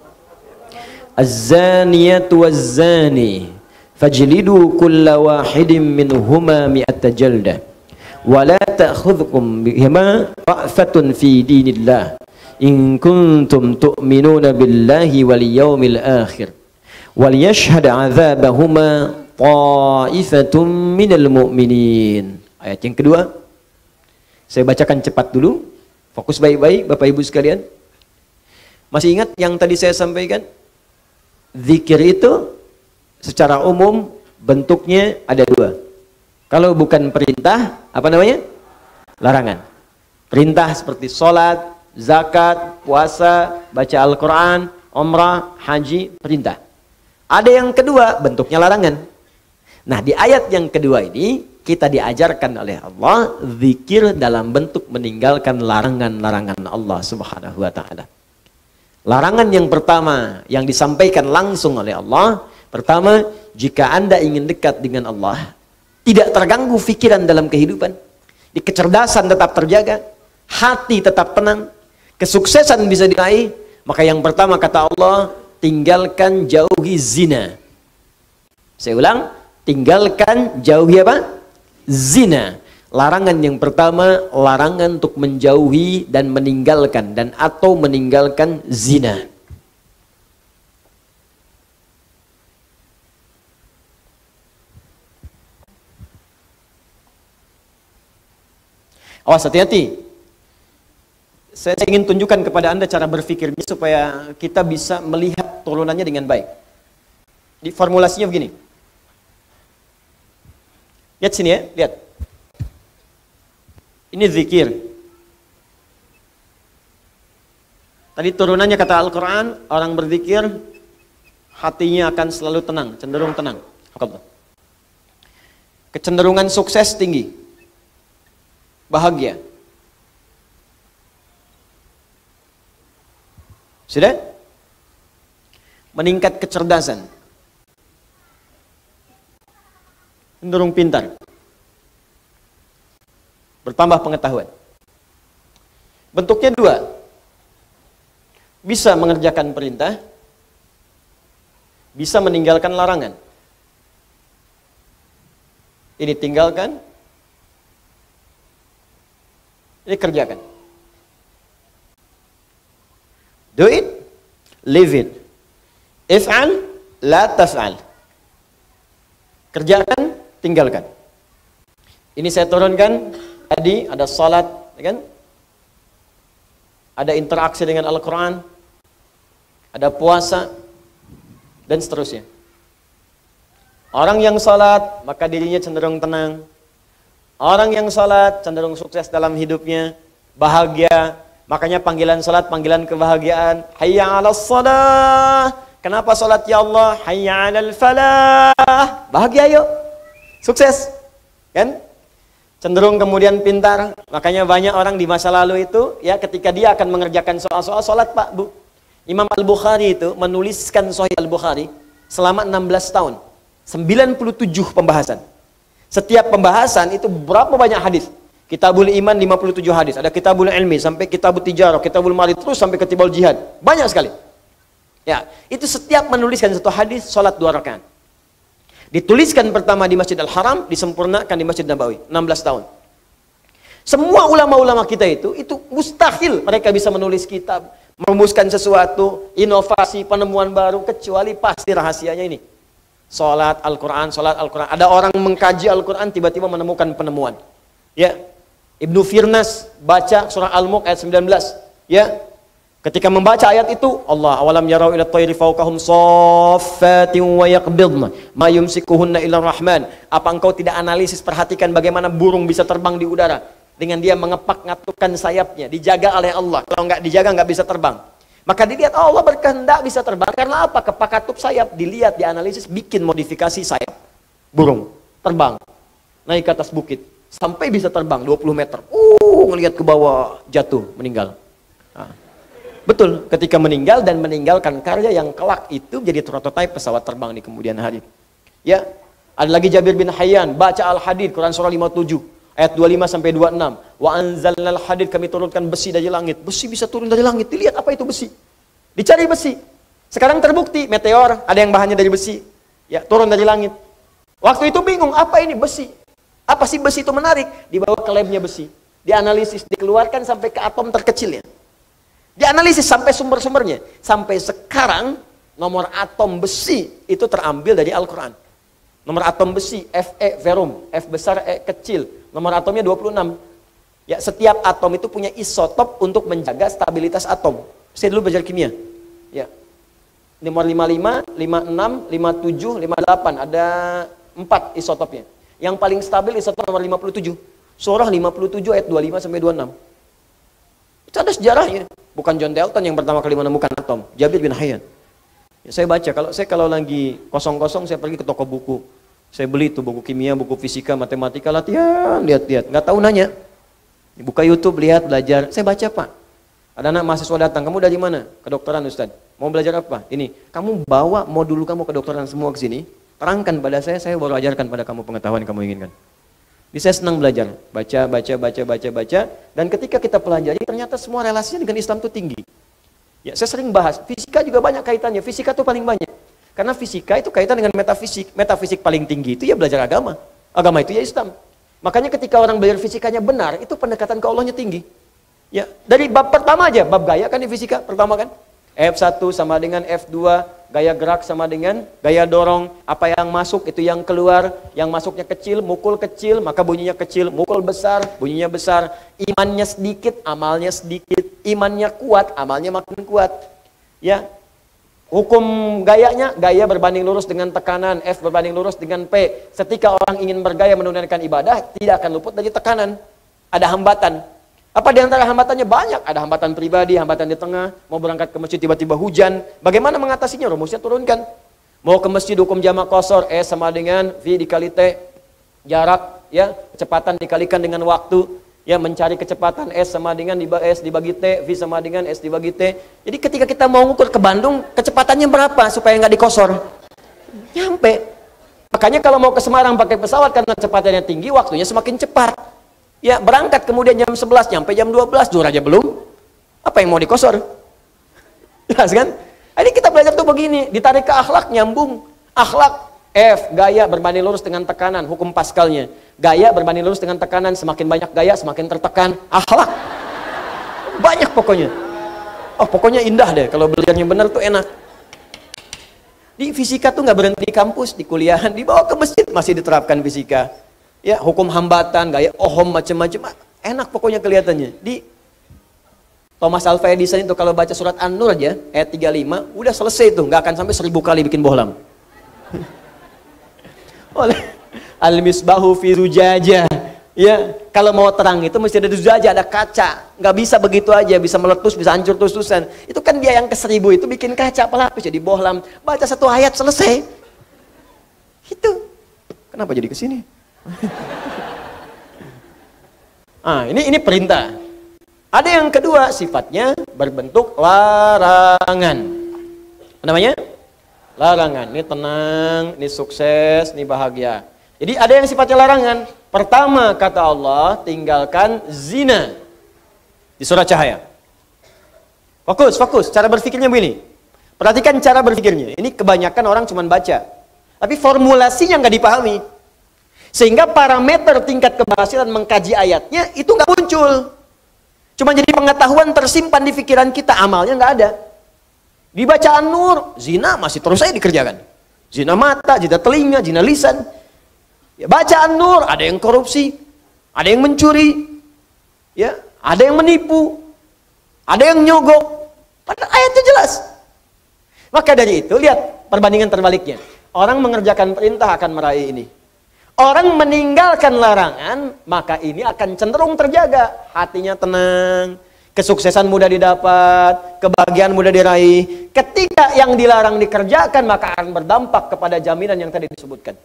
Az-zaniyatu waz-zani fajlidu kulla wahidin minhuma mi'ata jaldah wa la ta'khudhukum bihima ra'fatun fi dinillah in kuntum tu'minuna billahi wal yawmil akhir wal yashhad 'adzabahuma ta'ifatun minal mu'minin. Ayat yang kedua saya bacakan cepat dulu. Fokus baik-baik Bapak Ibu sekalian. Masih ingat yang tadi saya sampaikan? Zikir itu secara umum bentuknya ada dua. Kalau bukan perintah, apa namanya? Larangan. Perintah seperti sholat, zakat, puasa, baca Al-Quran, umrah, haji, perintah. Ada yang kedua, bentuknya larangan. Nah, di ayat yang kedua ini kita diajarkan oleh Allah zikir dalam bentuk meninggalkan larangan-larangan Allah Subhanahu wa taala. Larangan yang pertama yang disampaikan langsung oleh Allah, pertama, jika Anda ingin dekat dengan Allah, tidak terganggu pikiran dalam kehidupan, di kecerdasan tetap terjaga, hati tetap tenang, kesuksesan bisa diraih, maka yang pertama kata Allah, tinggalkan jauhi zina. Saya ulang, tinggalkan jauhi apa? Zina. Larangan yang pertama, larangan untuk menjauhi dan meninggalkan dan atau meninggalkan zina. Awas, hati-hati. Saya ingin tunjukkan kepada Anda cara berpikirnya supaya kita bisa melihat turunannya dengan baik. Di formulasinya begini. Lihat sini ya, lihat. Ini zikir. Tadi turunannya kata Al-Quran, orang berzikir, hatinya akan selalu tenang, cenderung tenang. Kecenderungan sukses tinggi. Bahagia. Sudah? Meningkat kecerdasan. Cenderung pintar. Bertambah pengetahuan. Bentuknya dua. Bisa mengerjakan perintah, bisa meninggalkan larangan. Ini tinggalkan, ini kerjakan. Do it, leave it. If'al, la taf'al. Kerjakan, tinggalkan. Ini saya turunkan tadi ada salat, kan? Ada interaksi dengan Al-Quran, ada puasa, dan seterusnya. Orang yang salat, maka dirinya cenderung tenang. Orang yang salat cenderung sukses dalam hidupnya, bahagia. Makanya panggilan salat, panggilan kebahagiaan. Hayya 'alas shalah. Kenapa salat ya Allah? Hayya 'alal falah. Bahagia yuk. Sukses. Kan? Cenderung kemudian pintar. Makanya banyak orang di masa lalu itu, ya ketika dia akan mengerjakan soal-soal salat, Pak, Bu. Imam Al-Bukhari itu menuliskan Sahih Al-Bukhari selama 16 tahun. 97 pembahasan. Setiap pembahasan itu berapa banyak hadis? Kitabul Iman 57 hadis, ada Kitabul Ilmi sampai Kitabul Tijarah, Kitabul Mari terus sampai Kitabul Jihad. Banyak sekali. Ya, itu setiap menuliskan satu hadis salat 2 rakaat. Dituliskan pertama di Masjid Al-Haram, disempurnakan di Masjid Nabawi, 16 tahun. Semua ulama-ulama kita itu mustahil mereka bisa menulis kitab, merumuskan sesuatu, inovasi, penemuan baru, kecuali pasti rahasianya ini. Salat Al-Quran, salat Al-Quran. Ada orang mengkaji Al-Quran, tiba-tiba menemukan penemuan. Ya, Ibnu Firnas baca surah Al-Mulk ayat 19. Ya, ketika membaca ayat itu, Allah awalam yarau ila tayri fawqahum saffatin wa yaqbidna ma yumsikuhunna illa rahman. Apa engkau tidak analisis, perhatikan bagaimana burung bisa terbang di udara dengan dia mengepak-ngatukan sayapnya, dijaga oleh Allah. Kalau nggak dijaga nggak bisa terbang. Maka dilihat Allah berkehendak bisa terbang karena apa? Kepak-katup sayap, dilihat, dianalisis, bikin modifikasi sayap burung terbang naik ke atas bukit sampai bisa terbang 20 meter. Ngelihat ke bawah, jatuh, meninggal. Nah, betul, ketika meninggal dan meninggalkan karya yang kelak itu jadi prototipe pesawat terbang di kemudian hari. Ya, ada lagi Jabir bin Hayyan baca Al-Hadid, Quran surah 57 ayat 25 sampai 26. Wa anzalnal hadid, kami turunkan besi dari langit. Besi bisa turun dari langit. Dilihat apa itu besi. Dicari besi. Sekarang terbukti meteor ada yang bahannya dari besi. Ya, turun dari langit. Waktu itu bingung, apa ini besi? Apa sih besi itu menarik? Dibawa ke labnya besi. Dianalisis, dikeluarkan sampai ke atom terkecilnya. Dianalisis sampai sumber-sumbernya. Sampai sekarang nomor atom besi itu terambil dari Al-Quran. Nomor atom besi Fe verum, F besar E kecil. Nomor atomnya 26. Ya, setiap atom itu punya isotop untuk menjaga stabilitas atom. Saya dulu belajar kimia. Ya. Nomor 55, 56, 57, 58. Ada 4 isotopnya. Yang paling stabil isotop nomor 57. Surah 57 ayat 25 sampai 26. Itu ada sejarahnya. Bukan John Dalton yang pertama kali menemukan atom. Jabir bin Hayyan. Ya, saya baca, kalau lagi kosong-kosong saya pergi ke toko buku. Saya beli tuh buku kimia, buku fisika, matematika, latihan, lihat-lihat. Nggak tahu nanya. Buka YouTube, lihat, belajar. Saya baca, Pak. Ada anak mahasiswa datang, kamu dari mana? Kedokteran, Ustaz. Mau belajar apa? Ini, kamu bawa modul kamu kedokteran semua ke sini. Terangkan pada saya baru ajarkan pada kamu pengetahuan yang kamu inginkan. Jadi saya senang belajar. Baca. Dan ketika kita pelajari, ternyata semua relasinya dengan Islam itu tinggi. Ya, saya sering bahas, fisika juga banyak kaitannya. Fisika itu paling banyak. Karena fisika itu kaitan dengan metafisik. Metafisik paling tinggi itu ya belajar agama. Agama itu ya Islam. Makanya ketika orang belajar fisikanya benar, itu pendekatan ke Allahnya tinggi. Ya, dari bab pertama aja, bab gaya kan di fisika pertama kan. F1 sama dengan F2, gaya gerak sama dengan gaya dorong. Apa yang masuk itu yang keluar. Yang masuknya kecil, mukul kecil, maka bunyinya kecil. Mukul besar, bunyinya besar. Imannya sedikit, amalnya sedikit. Imannya kuat, amalnya makin kuat. Ya. Hukum gayanya, gaya berbanding lurus dengan tekanan, F berbanding lurus dengan P. Ketika orang ingin bergaya menunaikan ibadah, tidak akan luput dari tekanan. Ada hambatan. Apa di antara hambatannya? Banyak. Ada hambatan pribadi, hambatan di tengah, mau berangkat ke masjid tiba-tiba hujan. Bagaimana mengatasinya? Rumusnya turunkan. Mau ke masjid hukum jamak qashar, S sama dengan V dikali T. Jarak, ya, kecepatan dikalikan dengan waktu. Ya, mencari kecepatan S sama dengan S dibagi T, V sama dengan S dibagi T. Jadi ketika kita mau ngukur ke Bandung, kecepatannya berapa supaya nggak dikosor? Nyampe. Makanya kalau mau ke Semarang pakai pesawat karena kecepatannya tinggi, waktunya semakin cepat. Ya, berangkat kemudian jam 11, nyampe jam 12, zuhur aja belum. Apa yang mau dikosor? Jelas kan? Ini kita belajar tuh begini, ditarik ke akhlak, nyambung. Akhlak, F, gaya berbanding lurus dengan tekanan, hukum Pascalnya. Gaya berbanding lurus dengan tekanan, semakin banyak gaya, semakin tertekan. Akhlak. Banyak pokoknya. Oh, pokoknya indah deh, kalau belajarnya benar tuh enak. Di fisika tuh nggak berhenti di kampus, di kuliahan, dibawa ke masjid masih diterapkan fisika. Ya, hukum hambatan, gaya Ohm, macam-macam. Enak pokoknya kelihatannya. Di Thomas Alva Edison itu kalau baca surat An-Nur aja, ayat 35, udah selesai tuh, nggak akan sampai 1000 kali bikin bohlam. Oleh Al-Misbahu fi Zujajah. Ya, kalau mau terang itu mesti ada zujajah, ada kaca. Nggak bisa begitu aja, bisa meletus, bisa hancur terus-terusan. Itu kan dia yang ke-1000 itu bikin kaca pelapis jadi bohlam. Baca satu ayat selesai. Itu. Kenapa jadi ke sini? Ini perintah. Ada yang kedua, sifatnya berbentuk larangan. Apa namanya? Larangan. Ini tenang, ini sukses, ini bahagia. Jadi ada yang sifatnya larangan. Pertama kata Allah, tinggalkan zina. Di surah Cahaya. Fokus. Cara berpikirnya begini. Perhatikan cara berpikirnya. Ini kebanyakan orang cuma baca. Tapi formulasinya nggak dipahami. Sehingga parameter tingkat keberhasilan mengkaji ayatnya itu nggak muncul. Cuma jadi pengetahuan tersimpan di pikiran kita, amalnya nggak ada. Di bacaan Nur, zina masih terus saja dikerjakan. Zina mata, zina telinga, zina lisan. Ya, bacaan Nur, ada yang korupsi, ada yang mencuri, ya, ada yang menipu, ada yang nyogok. Padahal ayatnya jelas. Maka dari itu, lihat perbandingan terbaliknya. Orang mengerjakan perintah akan meraih ini. Orang meninggalkan larangan, maka ini akan cenderung terjaga. Hatinya tenang, kesuksesan mudah didapat, kebahagiaan mudah diraih. Ketika yang dilarang dikerjakan, maka akan berdampak kepada jaminan yang tadi disebutkan.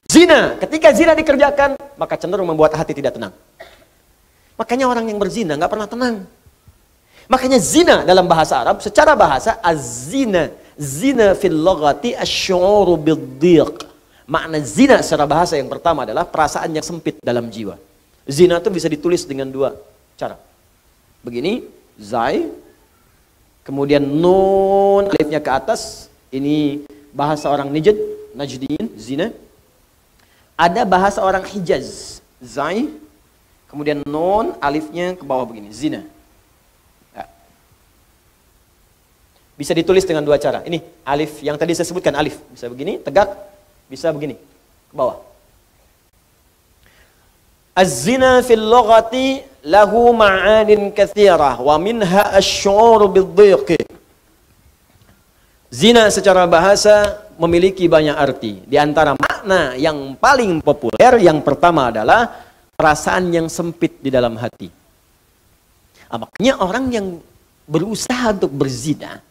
Zina, ketika zina dikerjakan, maka cenderung membuat hati tidak tenang. Makanya orang yang berzina nggak pernah tenang. Makanya zina dalam bahasa Arab, secara bahasa, az-zina, zina fil lughati asy-syu'uru bid-dhiq. Makna zina secara bahasa yang pertama adalah perasaan yang sempit dalam jiwa. Zina itu bisa ditulis dengan dua cara. Begini, zai, kemudian nun, alifnya ke atas, ini bahasa orang Najdiyin, zina. Ada bahasa orang Hijaz, zai, kemudian nun, alifnya ke bawah begini, zina. Ya. Bisa ditulis dengan dua cara. Ini alif yang tadi saya sebutkan, alif. Bisa begini, tegak, bisa begini, ke bawah. Az-zina fil lughati lahu ma'anin katsirah wa minha asy-syu'ur bid-dhiq. Zina secara bahasa memiliki banyak arti. Di antara makna yang paling populer, yang pertama adalah perasaan yang sempit di dalam hati. Makanya orang yang berusaha untuk berzina,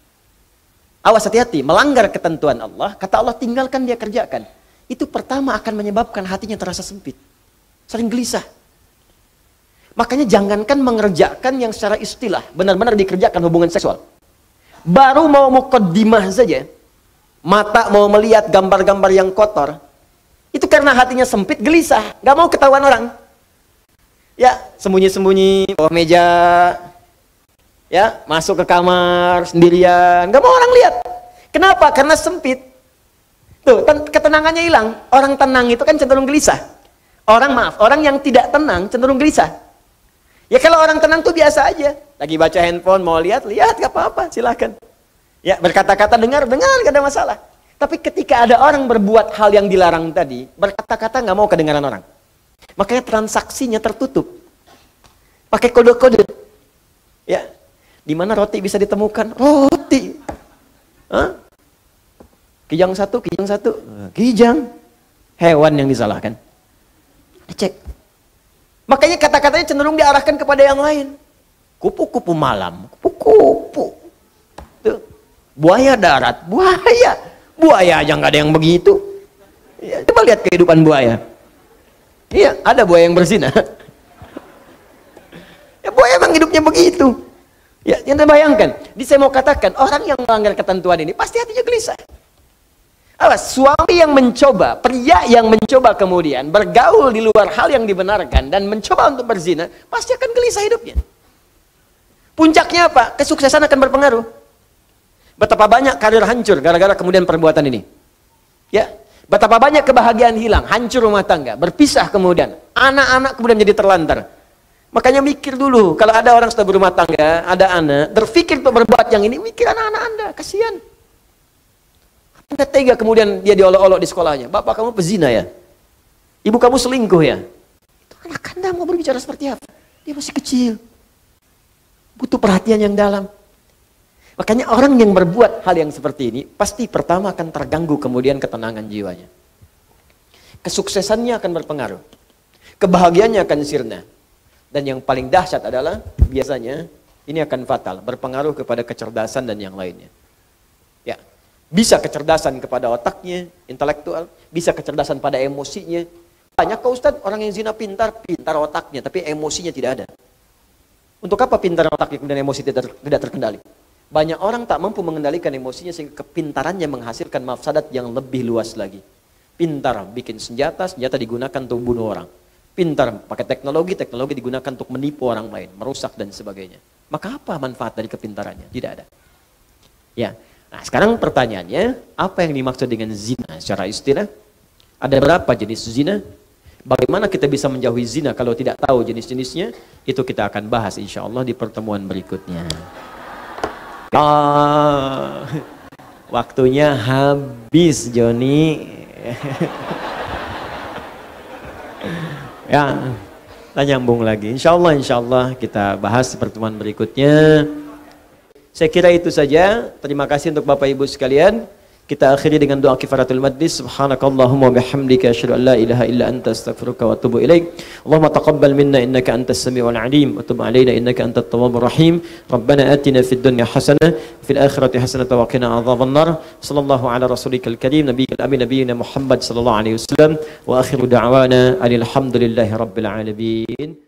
awas hati-hati, melanggar ketentuan Allah, kata Allah tinggalkan dia kerjakan. Itu pertama akan menyebabkan hatinya terasa sempit. Sering gelisah. Makanya jangankan mengerjakan yang secara istilah, benar-benar dikerjakan hubungan seksual. Baru mau muqaddimah saja, mata mau melihat gambar-gambar yang kotor, itu karena hatinya sempit, gelisah, gak mau ketahuan orang. Ya, sembunyi-sembunyi bawah meja, ya, masuk ke kamar sendirian, gak mau orang lihat. Kenapa? Karena sempit. Tuh, ketenangannya hilang. Orang tenang itu kan cenderung gelisah. Orang yang tidak tenang cenderung gelisah. Ya kalau orang tenang tuh biasa aja. Lagi baca handphone, mau lihat, gak apa-apa, silahkan. Ya, berkata-kata, dengar, gak ada masalah. Tapi ketika ada orang berbuat hal yang dilarang tadi, berkata-kata gak mau kedengaran orang. Makanya transaksinya tertutup. Pakai kode-kode. Ya, di mana roti bisa ditemukan? Roti. Hah? Kijang satu. Kijang. Hewan yang disalahkan. Cek. Makanya kata-katanya cenderung diarahkan kepada yang lain. Kupu-kupu malam, kupu-kupu. Tuh. Buaya darat, buaya. Buaya aja nggak ada yang begitu. Ya, coba lihat kehidupan buaya. Iya, ada buaya yang berzina. Ya, buaya emang hidupnya begitu. Ya, yang bayangkan. Jadi saya mau katakan, orang yang melanggar ketentuan ini pasti hatinya gelisah. Awas, suami yang mencoba, pria yang mencoba kemudian bergaul di luar hal yang dibenarkan dan mencoba untuk berzina, pasti akan gelisah hidupnya. Puncaknya apa? Kesuksesan akan berpengaruh. Betapa banyak karir hancur gara-gara kemudian perbuatan ini. Ya, betapa banyak kebahagiaan hilang, hancur rumah tangga, berpisah kemudian. Anak-anak kemudian jadi terlantar. Makanya mikir dulu, kalau ada orang sudah berumah tangga, ada anak, berpikir untuk berbuat yang ini, mikir anak-anak Anda, kasihan. Anda tega kemudian dia diolok-olok di sekolahnya. Bapak kamu pezina ya? Ibu kamu selingkuh ya? Itu anak Anda mau berbicara seperti apa? Dia masih kecil. Butuh perhatian yang dalam. Makanya orang yang berbuat hal yang seperti ini, pasti pertama akan terganggu kemudian ketenangan jiwanya. Kesuksesannya akan berpengaruh. Kebahagiaannya akan sirna. Dan yang paling dahsyat adalah, biasanya, ini akan fatal, berpengaruh kepada kecerdasan dan yang lainnya. Ya, bisa kecerdasan kepada otaknya, intelektual, bisa kecerdasan pada emosinya. Banyak kok Ustadz, orang yang zina pintar otaknya, tapi emosinya tidak ada. Untuk apa pintar otaknya kemudian emosi tidak terkendali? Banyak orang tak mampu mengendalikan emosinya sehingga kepintarannya menghasilkan mafsadat yang lebih luas lagi. Pintar bikin senjata digunakan untuk bunuh orang. Pintar pakai teknologi digunakan untuk menipu orang lain, merusak dan sebagainya. Maka apa manfaat dari kepintarannya? Tidak ada. Ya. Nah, sekarang pertanyaannya, apa yang dimaksud dengan zina secara istilah? Ada berapa jenis zina? Bagaimana kita bisa menjauhi zina kalau tidak tahu jenis-jenisnya? Itu kita akan bahas insya Allah di pertemuan berikutnya. Waktunya habis, Joni. Ya, kita nyambung lagi. Insya Allah kita bahas di pertemuan berikutnya. Saya kira itu saja. Terima kasih untuk Bapak Ibu sekalian. Kita akhiri dengan doa kifaratul majlis. Subhanakallahumma bihamdika asyhadu an la ilaha illa anta astaghfiruka wa atubu ilaik. Allahumma taqabbal minna innaka antas samiul alim wa tub alaina innaka antat tawwabur rahim. Rabbana atina fid dunya hasanah fil akhirati hasanah wa qina adzabannar. Sallallahu ala rasulika karim nabiyil amin nabiyina Muhammad sallallahu alaihi wasallam wa akhiru da'wana alhamdulillahi rabbil alamin.